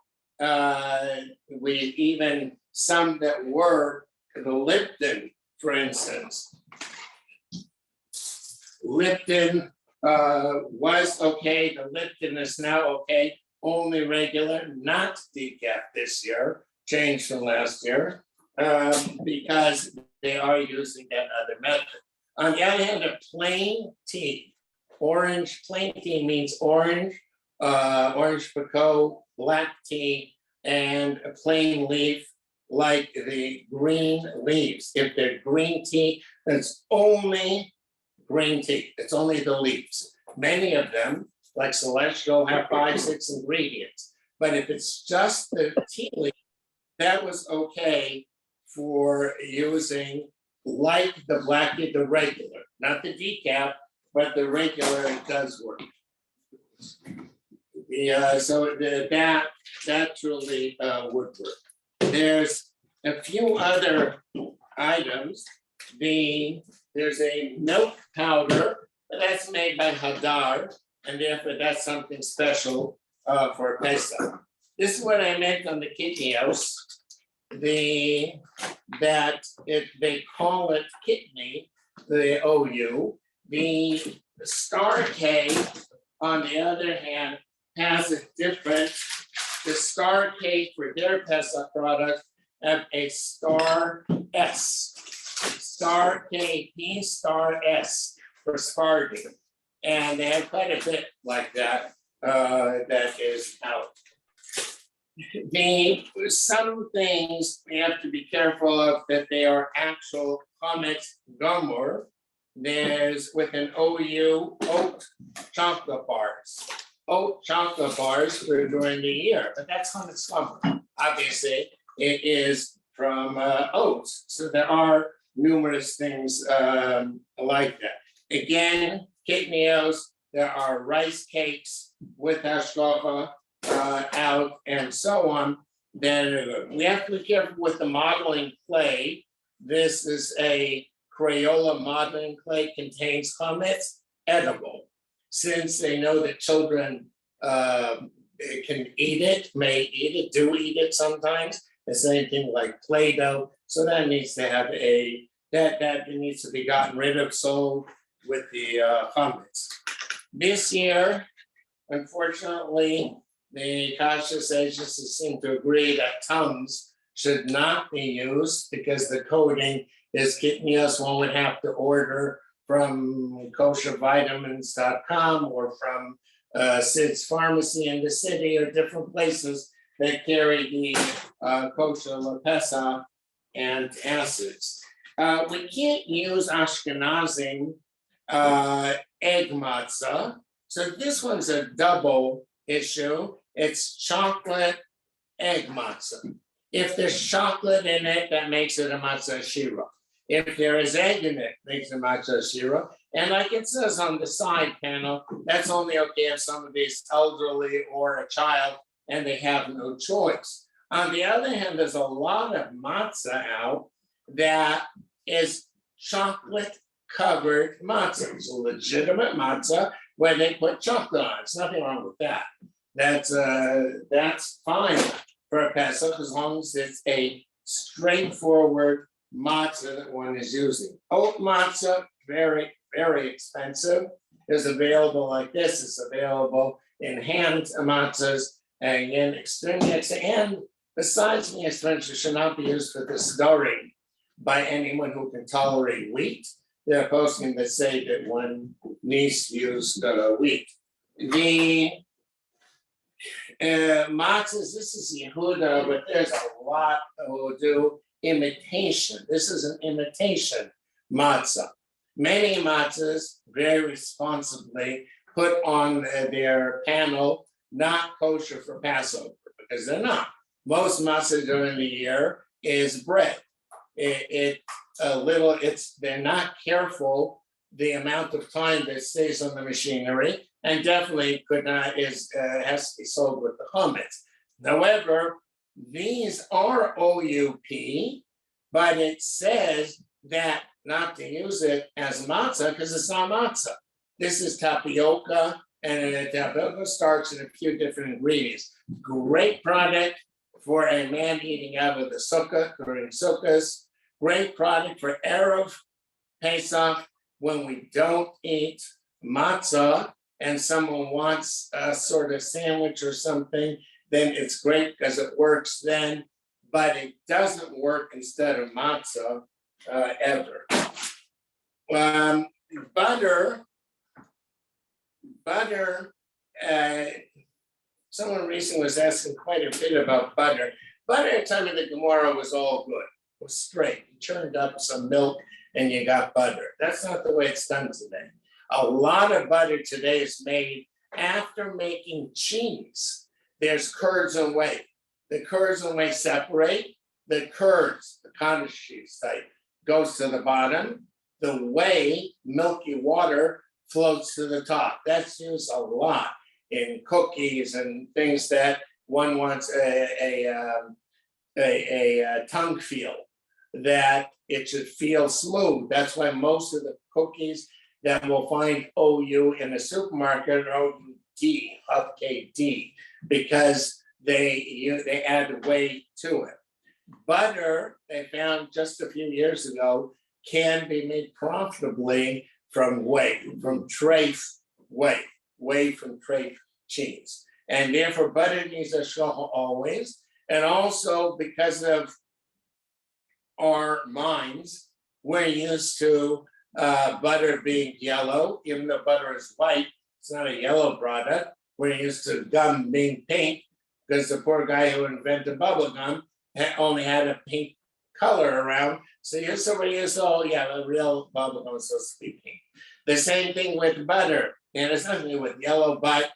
We even some that were the Lipton, for instance. Lipton was okay. The Lipton is now okay. Only regular, not decaf this year. Changed from last year because they are using that other method. On the other hand, a plain tea, orange, plain tea means orange, orange pekoe, black tea, and a plain leaf like the green leaves. If they're green tea, it's only green tea. It's only the leaves. Many of them, like Celestial, have 5-6 ingredients. But if it's just the tea leaf, that was okay for using like the black tea, the regular, not the decaf, but the regular, it does work. So that truly would work. There's a few other items. There's a milk powder that's made by Hadar, and therefore that's something special for Pesach. This is what I meant on the kitnios. They call it kidney, the OU. The star K, on the other hand, has a different. The star K for their Pesach product have a star S. Star K, P star S. for aspartame. And they have quite a bit like that, that is out. Some things we have to be careful of that they are actual chametz gomor. There's with an OU oat chocolate bars. Oat chocolate bars for during the year, but that's chametz gomor. Obviously, it is from oats. So there are numerous things like that. Again, kitnios, there are rice cakes with hashgacha out and so on. Then we have to be careful with the modeling clay. This is a Crayola modeling clay, contains chametz, edible. Since they know that children can eat it, may eat it, do eat it sometimes. The same thing like Play-Doh. So that needs to have that needs to be gotten rid of, sold with the chametz. This year, unfortunately, the cautious agencies seem to agree that Tums should not be used because the coating is kitnios. One would have to order from koshervitamins.com or from Sid's Pharmacy in the city or different places that carry the kosher Pesach and acids. We can't use Ashkenazim egg matzah. So this one's a double issue. It's chocolate egg matzah. If there's chocolate in it, that makes it a matzah shira. If there is egg in it, makes it matzah shira. And like it says on the side panel, that's only okay if somebody's elderly or a child and they have no choice. On the other hand, there's a lot of matzah out that is chocolate covered matzah. It's a legitimate matzah where they put chocolate on. There's nothing wrong with that. That's fine for a Pesach as long as it's a straightforward matzah that one is using. Oat matzah, very, very expensive. Is available like this. It's available in hand matzahs and in extremely expensive. And besides being expensive, should not be used for the stirring by anyone who can tolerate wheat. They're posting that say that one needs to use wheat. The matzahs, this is Yehuda, but there's a lot who do imitation. This is an imitation matzah. Many matzahs very responsibly put on their panel not kosher for Passover because they're not. Most matzah during the year is bread. They're not careful the amount of time that stays on the machinery, and definitely has to be sold with the chametz. However, these are OUP, but it says that not to use it as matzah because it's not matzah. This is tapioca, and tapioca starch and a few different ingredients. Great product for a man eating out of the sukkah during sukkahs. Great product for Erev Pesach when we don't eat matzah and someone wants a sort of sandwich or something, then it's great because it works then, but it doesn't work instead of matzah ever. Butter, someone recently was asking quite a bit about butter. Butter at the time of the Gemara was all good. It was straight. You churned up some milk and you got butter. That's not the way it's done today. A lot of butter today is made after making cheese. There's curds and whey. The curds and whey separate. The curds, the cottage cheese type, goes to the bottom. The whey, milky water, floats to the top. That's used a lot in cookies and things that one wants a tongue feel, that it should feel smooth. That's why most of the cookies that we'll find OU in the supermarket are OUD, upKD, because they add whey to it. Butter, they found just a few years ago, can be made profitably from whey, from treif whey from treif cheese. And therefore butter needs a shachar always. And also because of our minds, we're used to butter being yellow, even though butter is white, it's not a yellow product. We're used to gum being pink because the poor guy who invented bubble gum only had a pink color around. So you're somebody who's, oh yeah, the real bubble gum is supposed to be pink. The same thing with butter. And it's nothing to do with yellow, but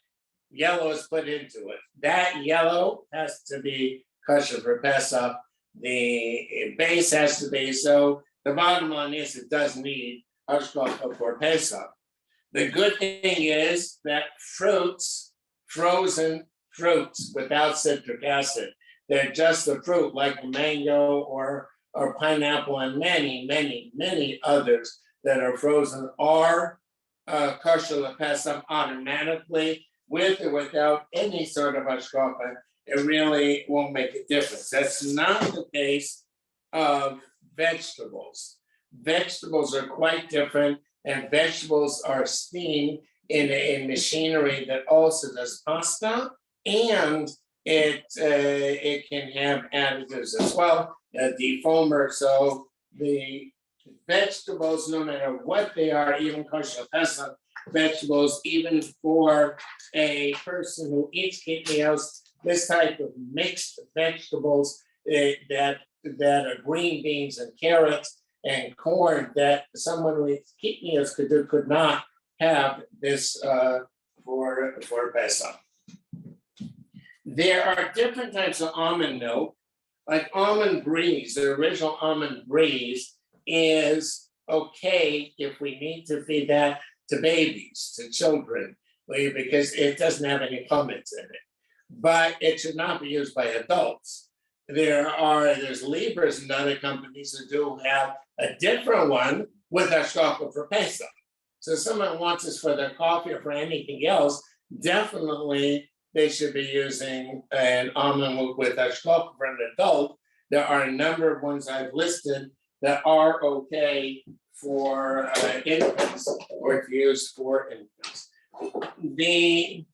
yellow is put into it. That yellow has to be kosher for Pesach. The base has to be. So the bottom line is it does need hashgacha for Pesach. The good thing is that fruits, frozen fruits without citric acid, they're just the fruit like mango or pineapple and many others that are frozen are kosher Pesach automatically, with or without any sort of hashgacha. It really won't make a difference. That's not the case of vegetables. Vegetables are quite different, and vegetables are steamed in a machinery that also does pasta, and it can have additives as well, a defoamer. So the vegetables, no matter what they are, even kosher Pesach vegetables, even for a person who eats kidneys, this type of mixed vegetables that are green beans and carrots and corn, that someone with kidneys could not have this for Pesach. There are different types of almond milk, like almond breeze. The original almond breeze is okay if we need to feed that to babies, to children, because it doesn't have any pumice in it. But it should not be used by adults. There's Libras and other companies that do have a different one with hashgacha for Pesach. So if someone wants this for their coffee or for anything else, definitely they should be using an almond milk with hashgacha for an adult. There are a number of ones I've listed that are okay for infants or to use for infants. The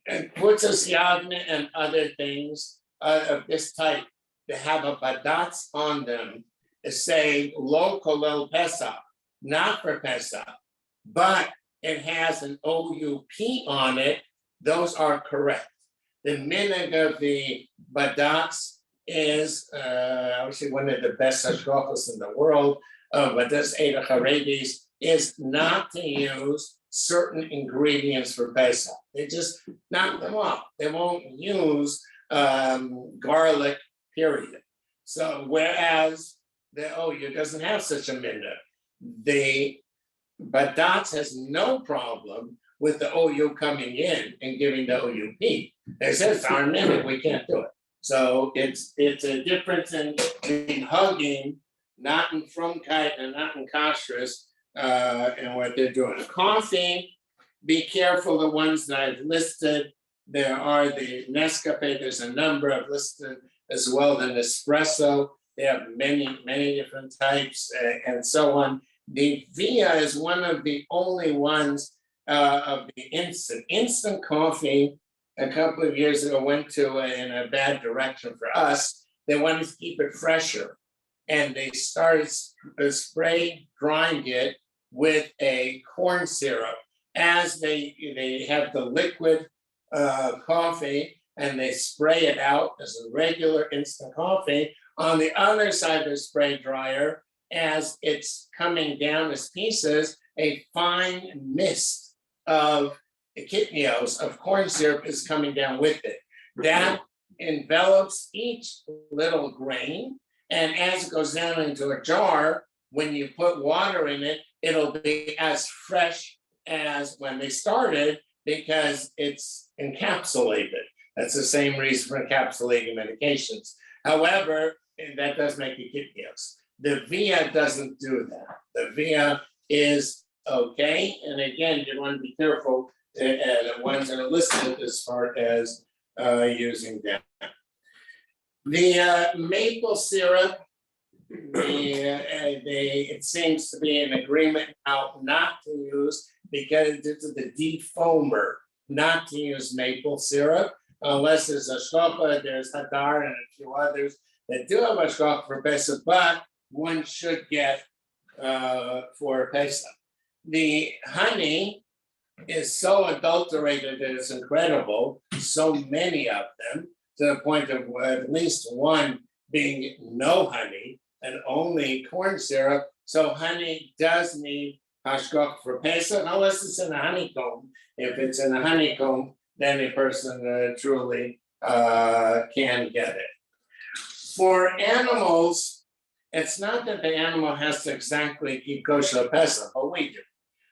Putzos Yavne and other things of this type that have a badatz on them say lo kolel Pesach, not for Pesach, but it has an OUP on it. Those are correct. The minhag of the badatz is obviously one of the best hashgachos in the world. Badatz Eidach Haredis is not to use certain ingredients for Pesach. They just knock them off. They won't use garlic, period. So whereas the OU doesn't have such a minhag, the badatz has no problem with the OU coming in and giving the OUP. They said it's our minhag, we can't do it. So it's a difference in hugging, not in frumkeit and not in kashrus, and what they're doing. Coffee, be careful the ones that I've listed. There are the Nescafe, there's a number I've listed as well, the Nespresso. They have many different types and so on. The Via is one of the only ones of the instant coffee. A couple of years ago went to in a bad direction for us. They wanted to keep it fresher, and they started spray drying it with a corn syrup. As they have the liquid coffee and they spray it out as a regular instant coffee. On the other side of the spray dryer, as it's coming down as pieces, a fine mist of kidneys of corn syrup is coming down with it. That envelops each little grain, and as it goes down into a jar, when you put water in it, it'll be as fresh as when they started because it's encapsulated. That's the same reason for encapsulating medications. However, that does make it kidneys. The Via doesn't do that. The Via is okay, and again, you want to be careful. The ones that are listed as far as using that. The maple syrup, it seems to be an agreement now not to use, because it's the defoamer, not to use maple syrup unless there's a shlopa, there's hadar, and a few others that do have a shlopa for Pesach, but one should get for Pesach. The honey is so adulterated that it's incredible. So many of them, to the point of at least one being no honey and only corn syrup. So honey does need hashgach for Pesach, unless it's in a honeycomb. If it's in a honeycomb, then a person truly can get it. For animals, it's not that the animal has to exactly keep kosher Pesach, but we do.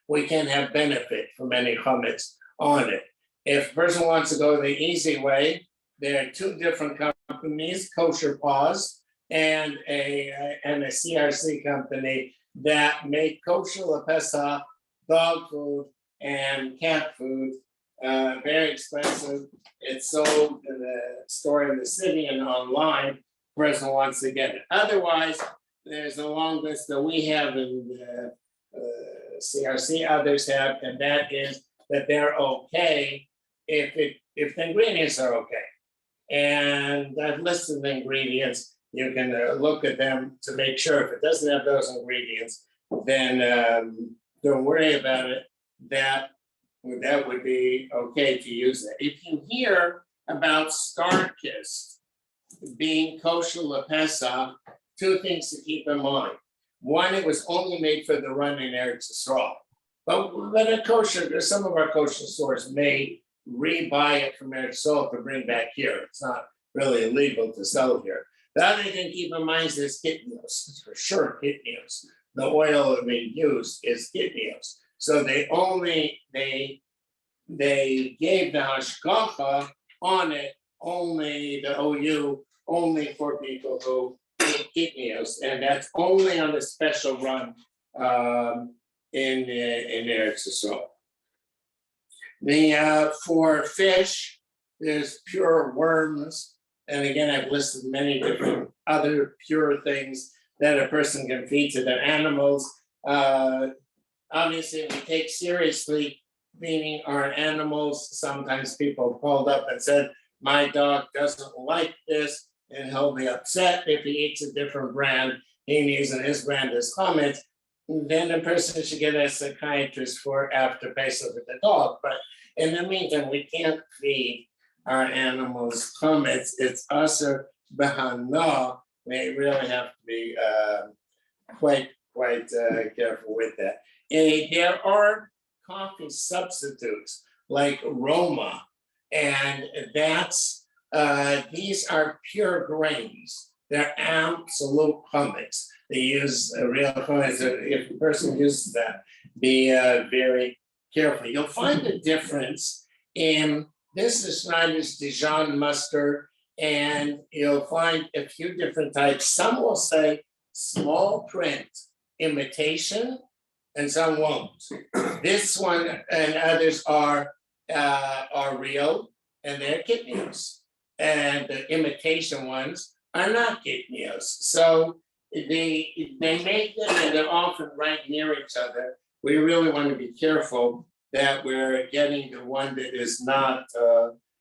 We can have benefit from any chametz on it. If a person wants to go the easy way, there are two different companies, Kosher Paws and a CRC company that make kosher Pesach dog food and cat food. Very expensive. It's sold in the store in the city and online. Person wants to get it. Otherwise, there's a long list that we have in the CRC, others have, and that is that they're okay if the ingredients are okay. And I've listed the ingredients. You can look at them to make sure if it doesn't have those ingredients, then don't worry about it. That would be okay to use it. If you hear about Star-Kissed being kosher LePesach, two things to keep in mind. One, it was only made for the run in Eretz Yisrael. But a kosher, some of our kosher stores may rebuy it from Eretz Yisrael to bring back here. It's not really illegal to sell here. The other thing to keep in mind is kitnios. For sure, kitnios. The oil that we use is kitnios. So they gave the hashgacha on it, only the OU, only for people who eat kitnios, and that's only on the special run in Eretz Yisrael. For fish, there's pure worms, and again, I've listed many different other pure things that a person can feed to their animals. Obviously, we take seriously feeding our animals. Sometimes people called up and said, my dog doesn't like this, and he'll be upset if he eats a different brand. He needs, and his brand is chametz. Then a person should get a psychiatrist for after Pesach with the dog. But in the meantime, we can't feed our animals chametz. It's aser b'hana. We really have to be quite careful with that. There are coffee substitutes like Roma, and that's these are pure grains. They're absolute chametz. They use real chametz. If a person uses that, be very careful. You'll find the difference in this is Schneider's Dijon mustard, and you'll find a few different types. Some will say small print imitation, and some won't. This one and others are real, and they're kitnios, and the imitation ones are not kitnios. So they make them, and they're often right near each other. We really want to be careful that we're getting the one that is not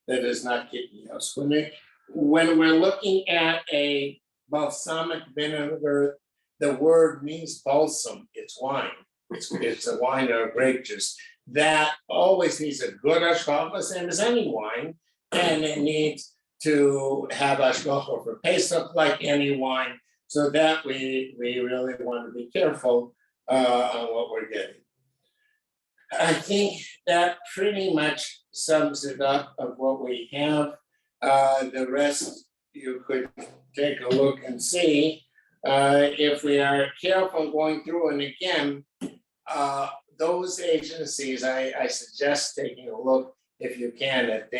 kitnios. When we're looking at a balsamic vinegar, the word means balsam. It's wine. It's a wine or a grape juice. That always needs a good hashgacha, same as any wine, and it needs to have hashgacha for Pesach like any wine. So that we really want to be careful on what we're getting. I think that pretty much sums it up of what we have. The rest you could take a look and see. If we are careful going through, and again, those agencies, I suggest taking a look if you can at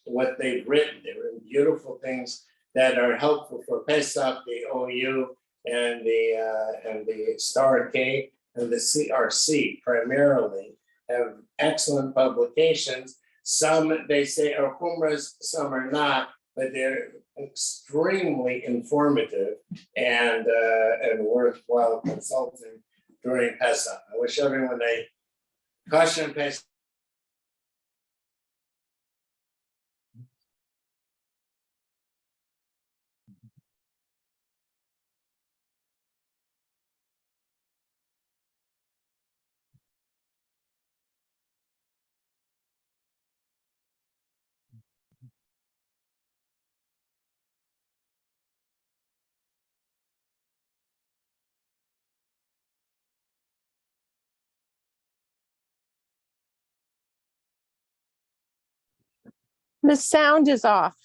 what they've written. They've written beautiful things that are helpful for Pesach, the OU and the Star K and the CRC primarily have excellent publications. Some they say are humras, some are not, but they're extremely informative and worthwhile consulting during Pesach. I wish everyone a kosher Pesach. The sound is off.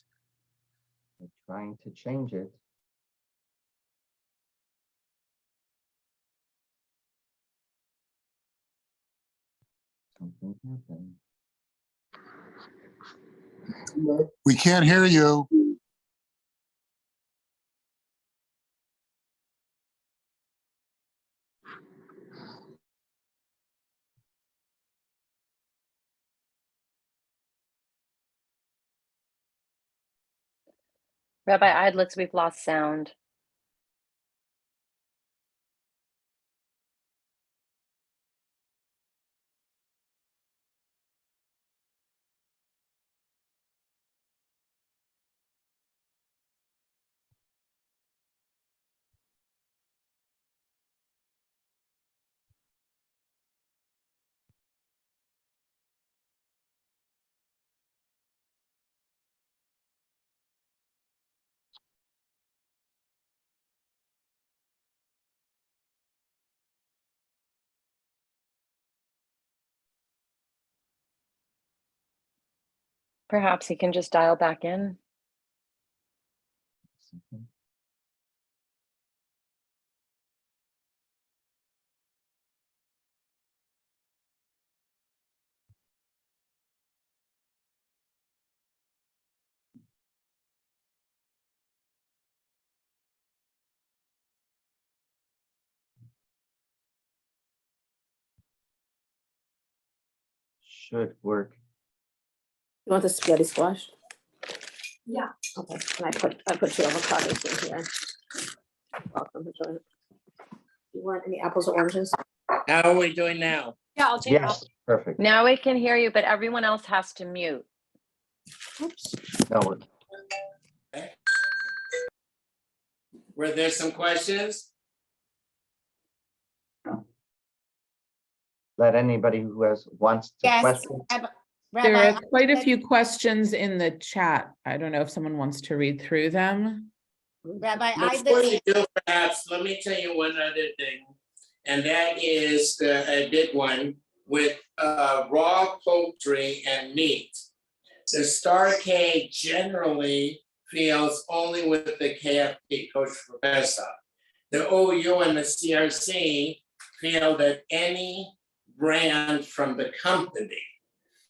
I'm trying to change it. Something happened. We can't hear you. Rabbi Eidlitz, we've lost sound. Perhaps he can just dial back in. Should work. You want the spaghetti squash? Yeah. Okay, and I put two avocados in here. Welcome to join. You want any apples or oranges? How are we doing now? Yeah, I'll take it. Yes, perfect. Now we can hear you, but everyone else has to mute. Oops. No, Were there some questions? let anybody who wants to Yes. question. There Rabbi, are quite a few questions in the chat. I don't know if someone wants to read through them. Rabbi Before you Eidlitz, do, perhaps, let me tell you one other thing, and that is a big one with raw poultry and meat. The Star K generally feels only with the KFP, kosher for Pesach. The OU and the CRC feel that any brand from the company,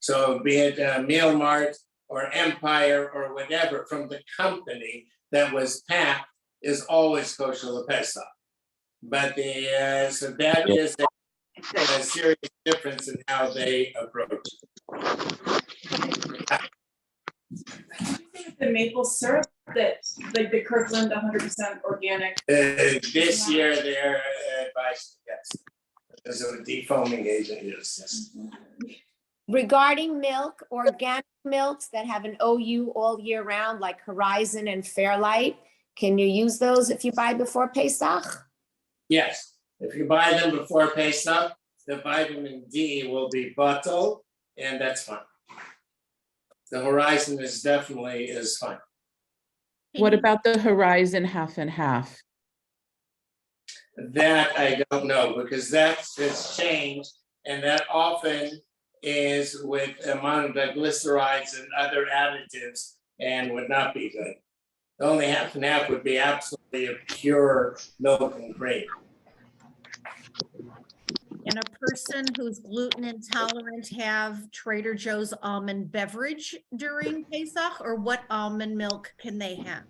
so be it Meal Mart or Empire or whatever from the company that was packed, is always kosher Pesach. But so that is a serious difference in how they approach it. The maple syrup that, like the Kirkland 100% organic. This year they're advised, yes, because of a defoaming agent use. Yes. regarding milk, organic milks that have an OU all year round, like Horizon and Fairlight, can you use those if you buy before Pesach? Yes, if you buy them before Pesach, the vitamin D will be bottled, and that's fine. The Horizon is definitely fine. What about the Horizon half and half? That I don't know, because has changed, and that often is with monoglycerides and other additives and would not be good. Only half and half would be absolutely a pure milk and cream. Can a person who's gluten intolerant have Trader Joe's almond beverage during Pesach, or what almond milk can they have?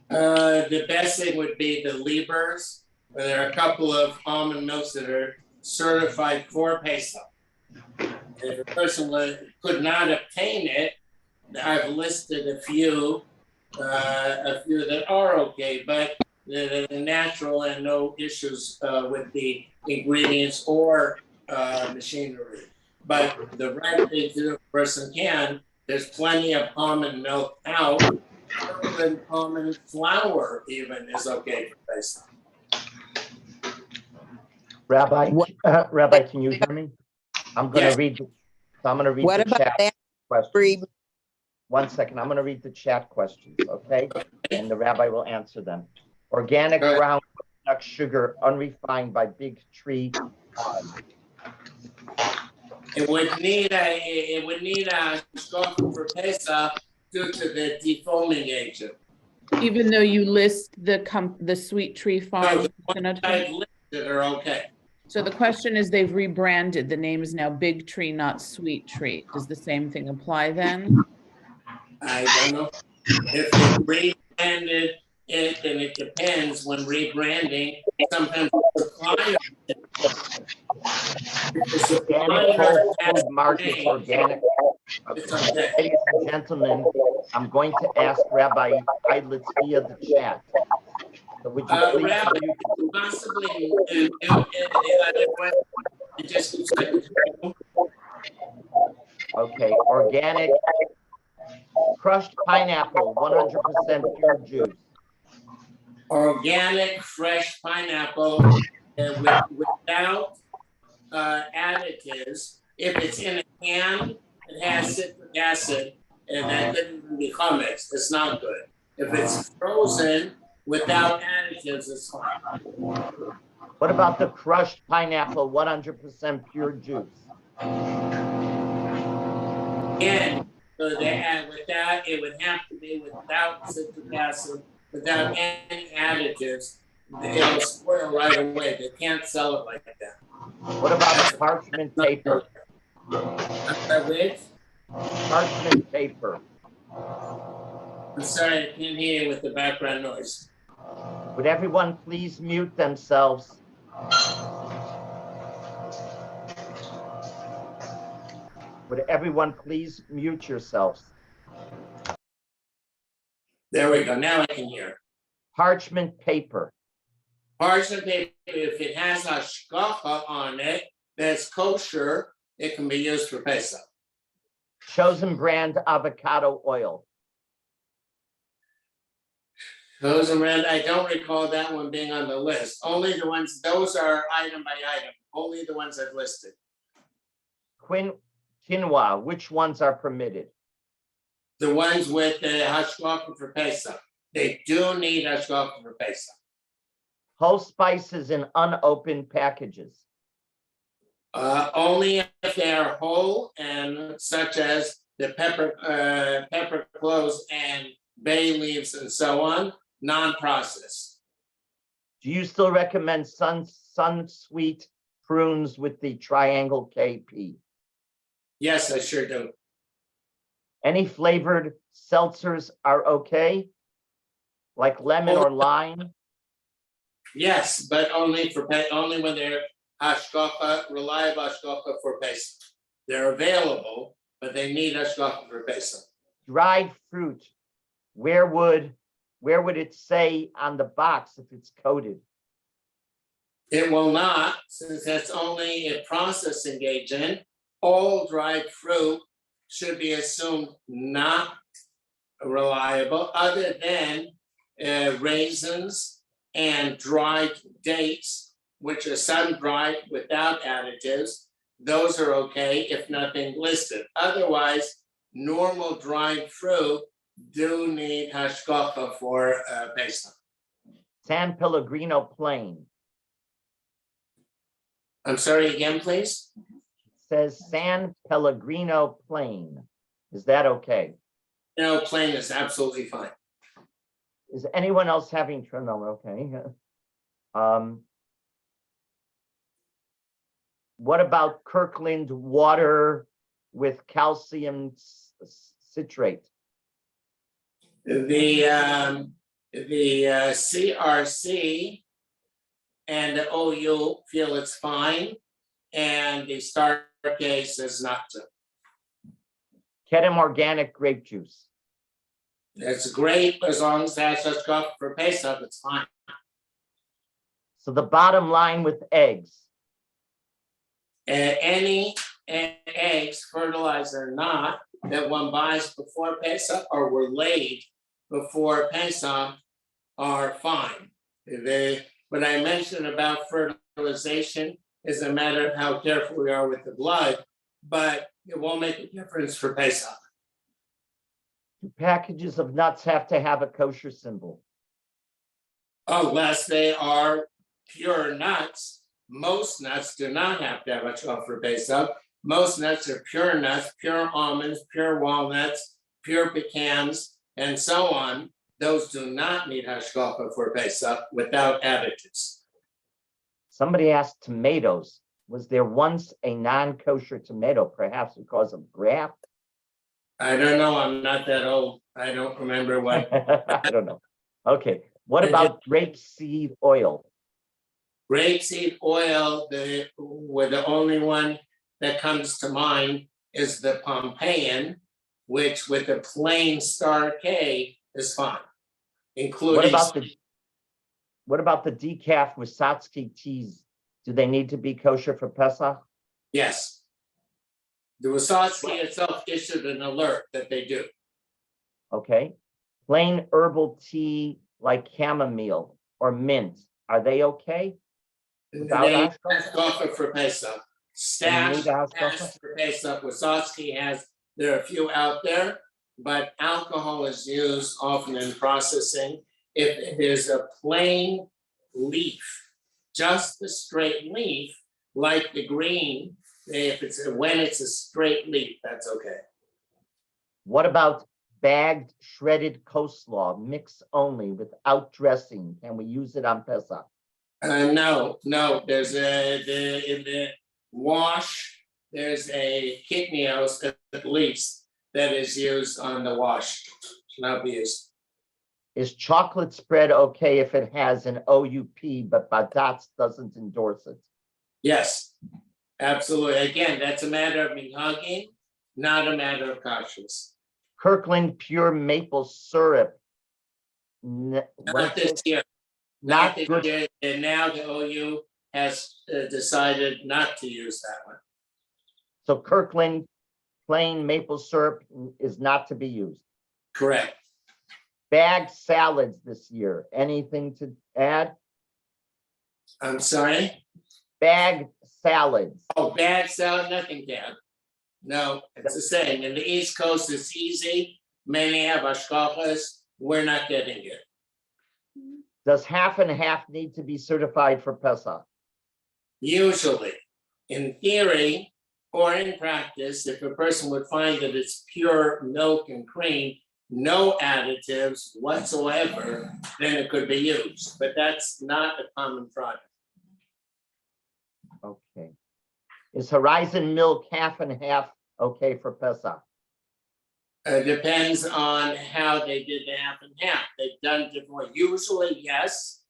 The best thing would be the Liebers. There are a couple of almond milks that are certified for Pesach. If a person could not obtain it, I've listed a few that are okay, but the natural and no issues with the ingredients or machinery. But the right thing to do, a person can, there's plenty of almond milk out. Even almond flour even is okay for Pesach. Rabbi, Rabbi, can you hear me? I'm going to Yes. read. I'm going to read What the about chat that? questions. 1 second. I'm going to read the chat questions, okay? And the rabbi will answer them. Organic All right. brown nut sugar, unrefined by Big Tree. It would need a hashgacha for Pesach due to the defoaming agent. Even though you list the Sweet Tree So Farm. the ones I've listed are okay. So the question is, they've rebranded. The name is now Big Tree, not Sweet Tree. Does the same thing apply then? I don't know. If they rebranded it, then it depends when rebranding. Sometimes the supplier. If the Organic supplier Whole has Food Market, changed, organic. it's okay. Ladies and gentlemen, I'm going to ask Rabbi Eidlitz via the chat. So would you please Rabbi, mute- possibly do the other one. It just keeps like. Okay, organic crushed pineapple, 100% pure juice. Organic fresh pineapple without additives. If it's in a can, it has citric acid, and that could even be chametz. It's not good. If it's frozen without additives, it's fine. What about the crushed pineapple, 100% pure juice? Again, so it would have to be without citric acid, without any additives. It'll spoil right away. They can't sell it like that. What about the parchment paper? Which? Parchment paper. I'm sorry, I can't hear you with the background noise. Would everyone please mute themselves? Would everyone please mute yourselves? There we go. Now I can hear. Parchment paper. Parchment paper, if it has hashgacha on it, that's kosher, it can be used for Pesach. Chosen brand avocado oil. Chosen brand, I don't recall that one being on the list. Only the ones, those are item by item. Only the ones I've listed. Quinoa, which ones are permitted? The ones with the hashgacha for Pesach. They do need hashgacha for Pesach. Whole spices in unopened packages. Only if they are whole, and such as the pepper cloves and bay leaves and so on, non-processed. Do you still recommend Sunsweet prunes with the triangle KP? Yes, I sure do. Any flavored seltzers are okay? Like lemon or lime? Yes, but only when they're hashgacha, reliable hashgacha for Pesach. They're available, but they need hashgacha for Pesach. Dried fruit, where would it say on the box if it's coated? It will not, since that's only a processing agent. All dried fruit should be assumed not reliable, other than raisins and dried dates, which are sun-dried without additives. Those are okay if nothing listed. Otherwise, normal dried fruit do need hashgacha for Pesach. San Pellegrino plain. I'm sorry, again, please? It says San Pellegrino plain. Is that okay? No, plain is absolutely fine. Is anyone else having trouble? Okay. What about Kirkland water with calcium citrate? The CRC and the OU feel it's fine, and the Star case says not to. Kedem organic grape juice. It's great as long as that's just got for Pesach, it's fine. So the bottom line with eggs. Any eggs, fertilized or not, that one buys before Pesach or were laid before Pesach are fine. What I mentioned about fertilization is a matter of how careful we are with the blood, but it won't make a difference for Pesach. Do packages of nuts have to have a kosher symbol? Unless they are pure nuts. Most nuts do not have to have a hashgacha for Pesach. Most nuts are pure nuts, pure almonds, pure walnuts, pure pecans, and so on. Those do not need hashgacha for Pesach without additives. Somebody asked tomatoes. Was there once a non-kosher tomato, perhaps because of graft? I don't know, I'm not that old. I don't remember what. I don't know. Okay, what about grapeseed oil? Rapeseed oil, the only one that comes to mind is the Pompeian, which with a plain star K is fine, including. What about the decaf Wisatsky teas? Do they need to be kosher for Pesach? Yes. The Wisatsky itself issued an alert that they do. Okay. Plain herbal tea like chamomile or mint, are they okay? They hashgacha for Pesach. Stash hashgacha for Pesach. Wisatsky has, there are a few out there, but alcohol is used often in processing. If there's a plain leaf, just the straight leaf, like the green, when it's a straight leaf, that's okay. What about bagged shredded coleslaw, mix only without dressing? Can we use it on Pesach? No, there's in the wash, there's a kitnios at least that is used on the wash, should not be used. Is chocolate spread okay if it has an OUP, but Badatz doesn't endorse it? Yes, absolutely. Again, that's a matter of minhagim, not a matter of kashrus. Kirkland pure maple syrup. Not this year. Not this year. And now the OU has decided not to use that one. So Kirkland plain maple syrup is not to be used. Correct. Bagged salads this year. Anything to add? I'm sorry? Bagged salads. Oh, bagged salad, nothing to add. No, it's the same. In the East Coast, it's easy. Many have hashgachas. We're not getting it. Does half and half need to be certified for Pesach? Usually. In theory or in practice, if a person would find that it's pure milk and cream, no additives whatsoever, then it could be used. But that's not a common product. Okay. Is Horizon milk half and half okay for Pesach? Depends on how they did the half and half. They've done different. Usually, yes,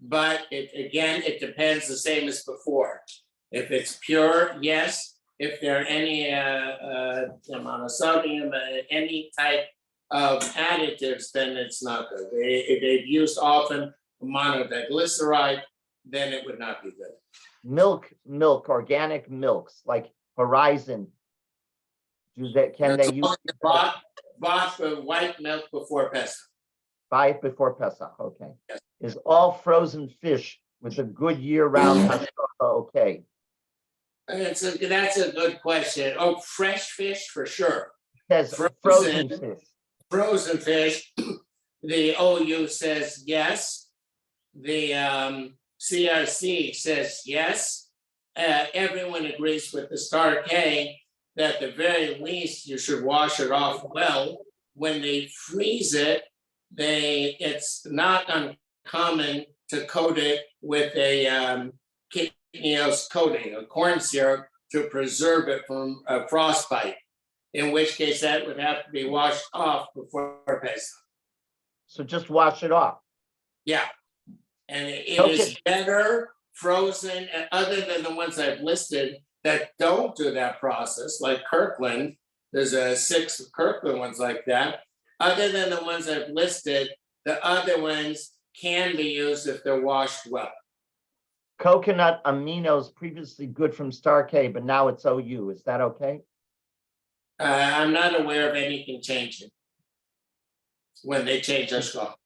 but it depends the same as before. If it's pure, yes. If there are any amount of sodium, any type of additives, then it's not good. If they've used often monodiglyceride, then it would not be good. Milk, organic milks like Horizon. Can they use bought for white milk before Pesach? Buy it before Pesach, okay. Yes. Is all frozen fish with a good year-round hashgacha okay? That's a good question. Oh, fresh fish for sure. It says frozen fish. Frozen fish, the OU says yes. The CRC says yes. Everyone agrees with the Star K that at the very least you should wash it off well. When they freeze it, it's not uncommon to coat it with a kitnios coating, a corn syrup, to preserve it from frostbite. In which case that would have to be washed off before Pesach. So just wash it off. Yeah, and it is better frozen, other than the ones I've listed that don't do that process, like Kirkland. There's 6 Kirkland ones like that. Other than the ones I've listed, the other ones can be used if they're washed well. Coconut aminos previously good from Star K, but now it's OU. Is that okay? I'm not aware of anything changing when they change their scope.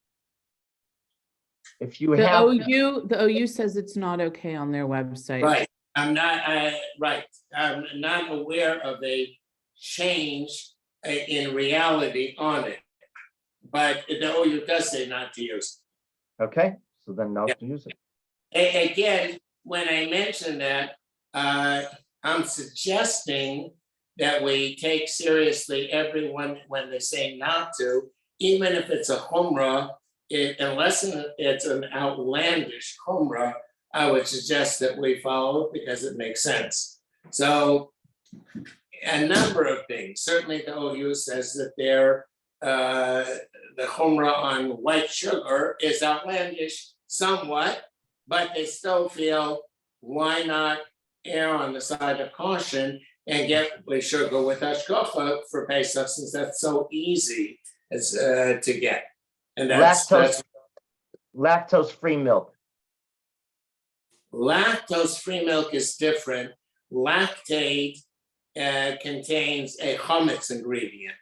If you The have the OU says it's not okay on their website. Right. I'm not aware of a change in reality on it, but the OU does say not to use it. Okay, so then not to use it. Again, when I mentioned that, how I'm suggesting that we take seriously everyone when they say not to, even if it's a chumrah, unless it's an outlandish chumrah, I would suggest that we follow it because it makes sense. So a number of things. Certainly the OU says that the chumrah on white sugar is outlandish somewhat, but they still feel, why not err on the side of caution and get white sugar with hashgacha for Pesach, since that's so easy as to get. And that's lactose-free milk. Lactose-free milk is different. Lactate contains a chametz ingredient,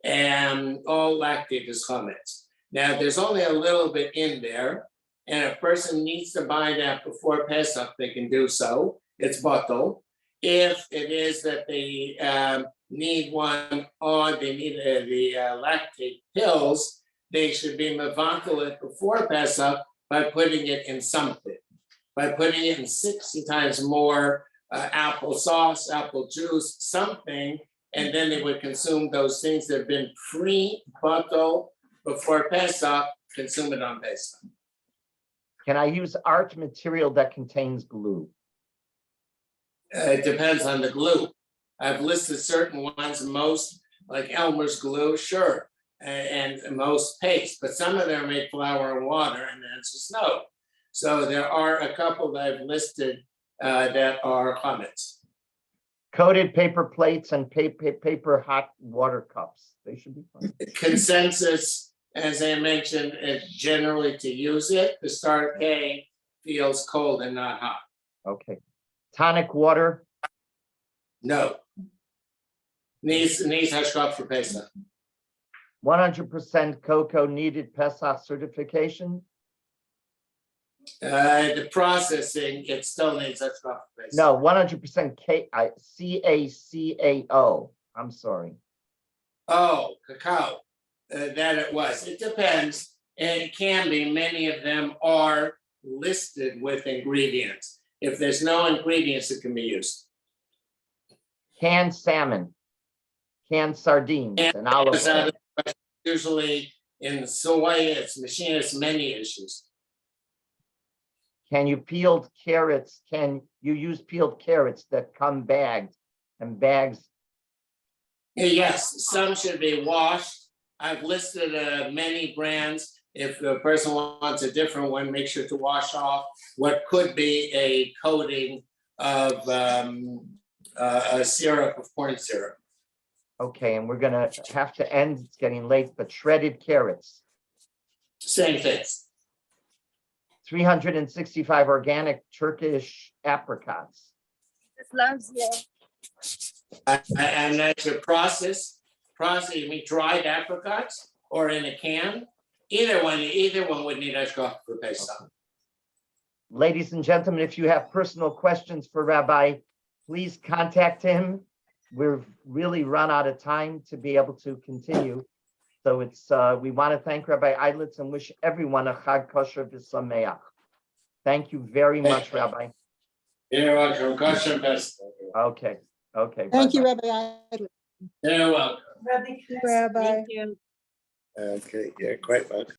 and all lactate is chametz. Now, there's only a little bit in there, and if a person needs to buy that before Pesach, they can do so. It's bottle. If it is that they need one, or they need the lactate pills, they should be mevatel it before Pesach by putting it in something, by putting it in 60 times more apple sauce, apple juice, something, and then they would consume those things that have been pre-bottled before Pesach, consume it on Pesach. Can I use art material that contains glue? It depends on the glue. I've listed certain ones, most like Elmer's glue, sure, and most paste, but some of them make flour and water, and the answer is no. So there are a couple that I've listed that are chametz. Coated paper plates and paper hot water cups. They should be fine. Consensus, as I mentioned, is generally to use it. The start day feels cold and not hot. Okay. Tonic water? No. Needs hashgacha for Pesach. 100% cocoa needed Pesach certification? The processing, it still needs hashgacha for Pesach. No, 100% CACAO. I'm sorry. Oh, cacao. That it was. It depends. And it can be. Many of them are listed with ingredients. If there's no ingredients, it can be used. Canned salmon, canned sardines, and olive oil. Usually in soy, it's machine, it's many issues. Can you peeled carrots? Can you use peeled carrots that come bagged and bags? Yes, some should be washed. I've listed many brands. If a person wants a different one, make sure to wash off what could be a coating of a syrup of corn syrup. Okay, and we're gonna have to end, it's getting late, but shredded carrots. Same thing. 365 organic Turkish apricots. Loves you. And that's your process, you mean dried apricots or in a can? Either one would need hashgacha for Pesach. Okay. Ladies and gentlemen, if you have personal questions for Rabbi, please contact him. We've really run out of time to be able to continue. So it's we want to thank Rabbi Eidlitz and wish everyone a Chag Kosher V'Sameach. Thank you very much, Rabbi. You're welcome. Kosher best. Okay. Thank you, bye-bye. Rabbi. You're welcome. Rabbi. Thank you. Okay, you're quite welcome.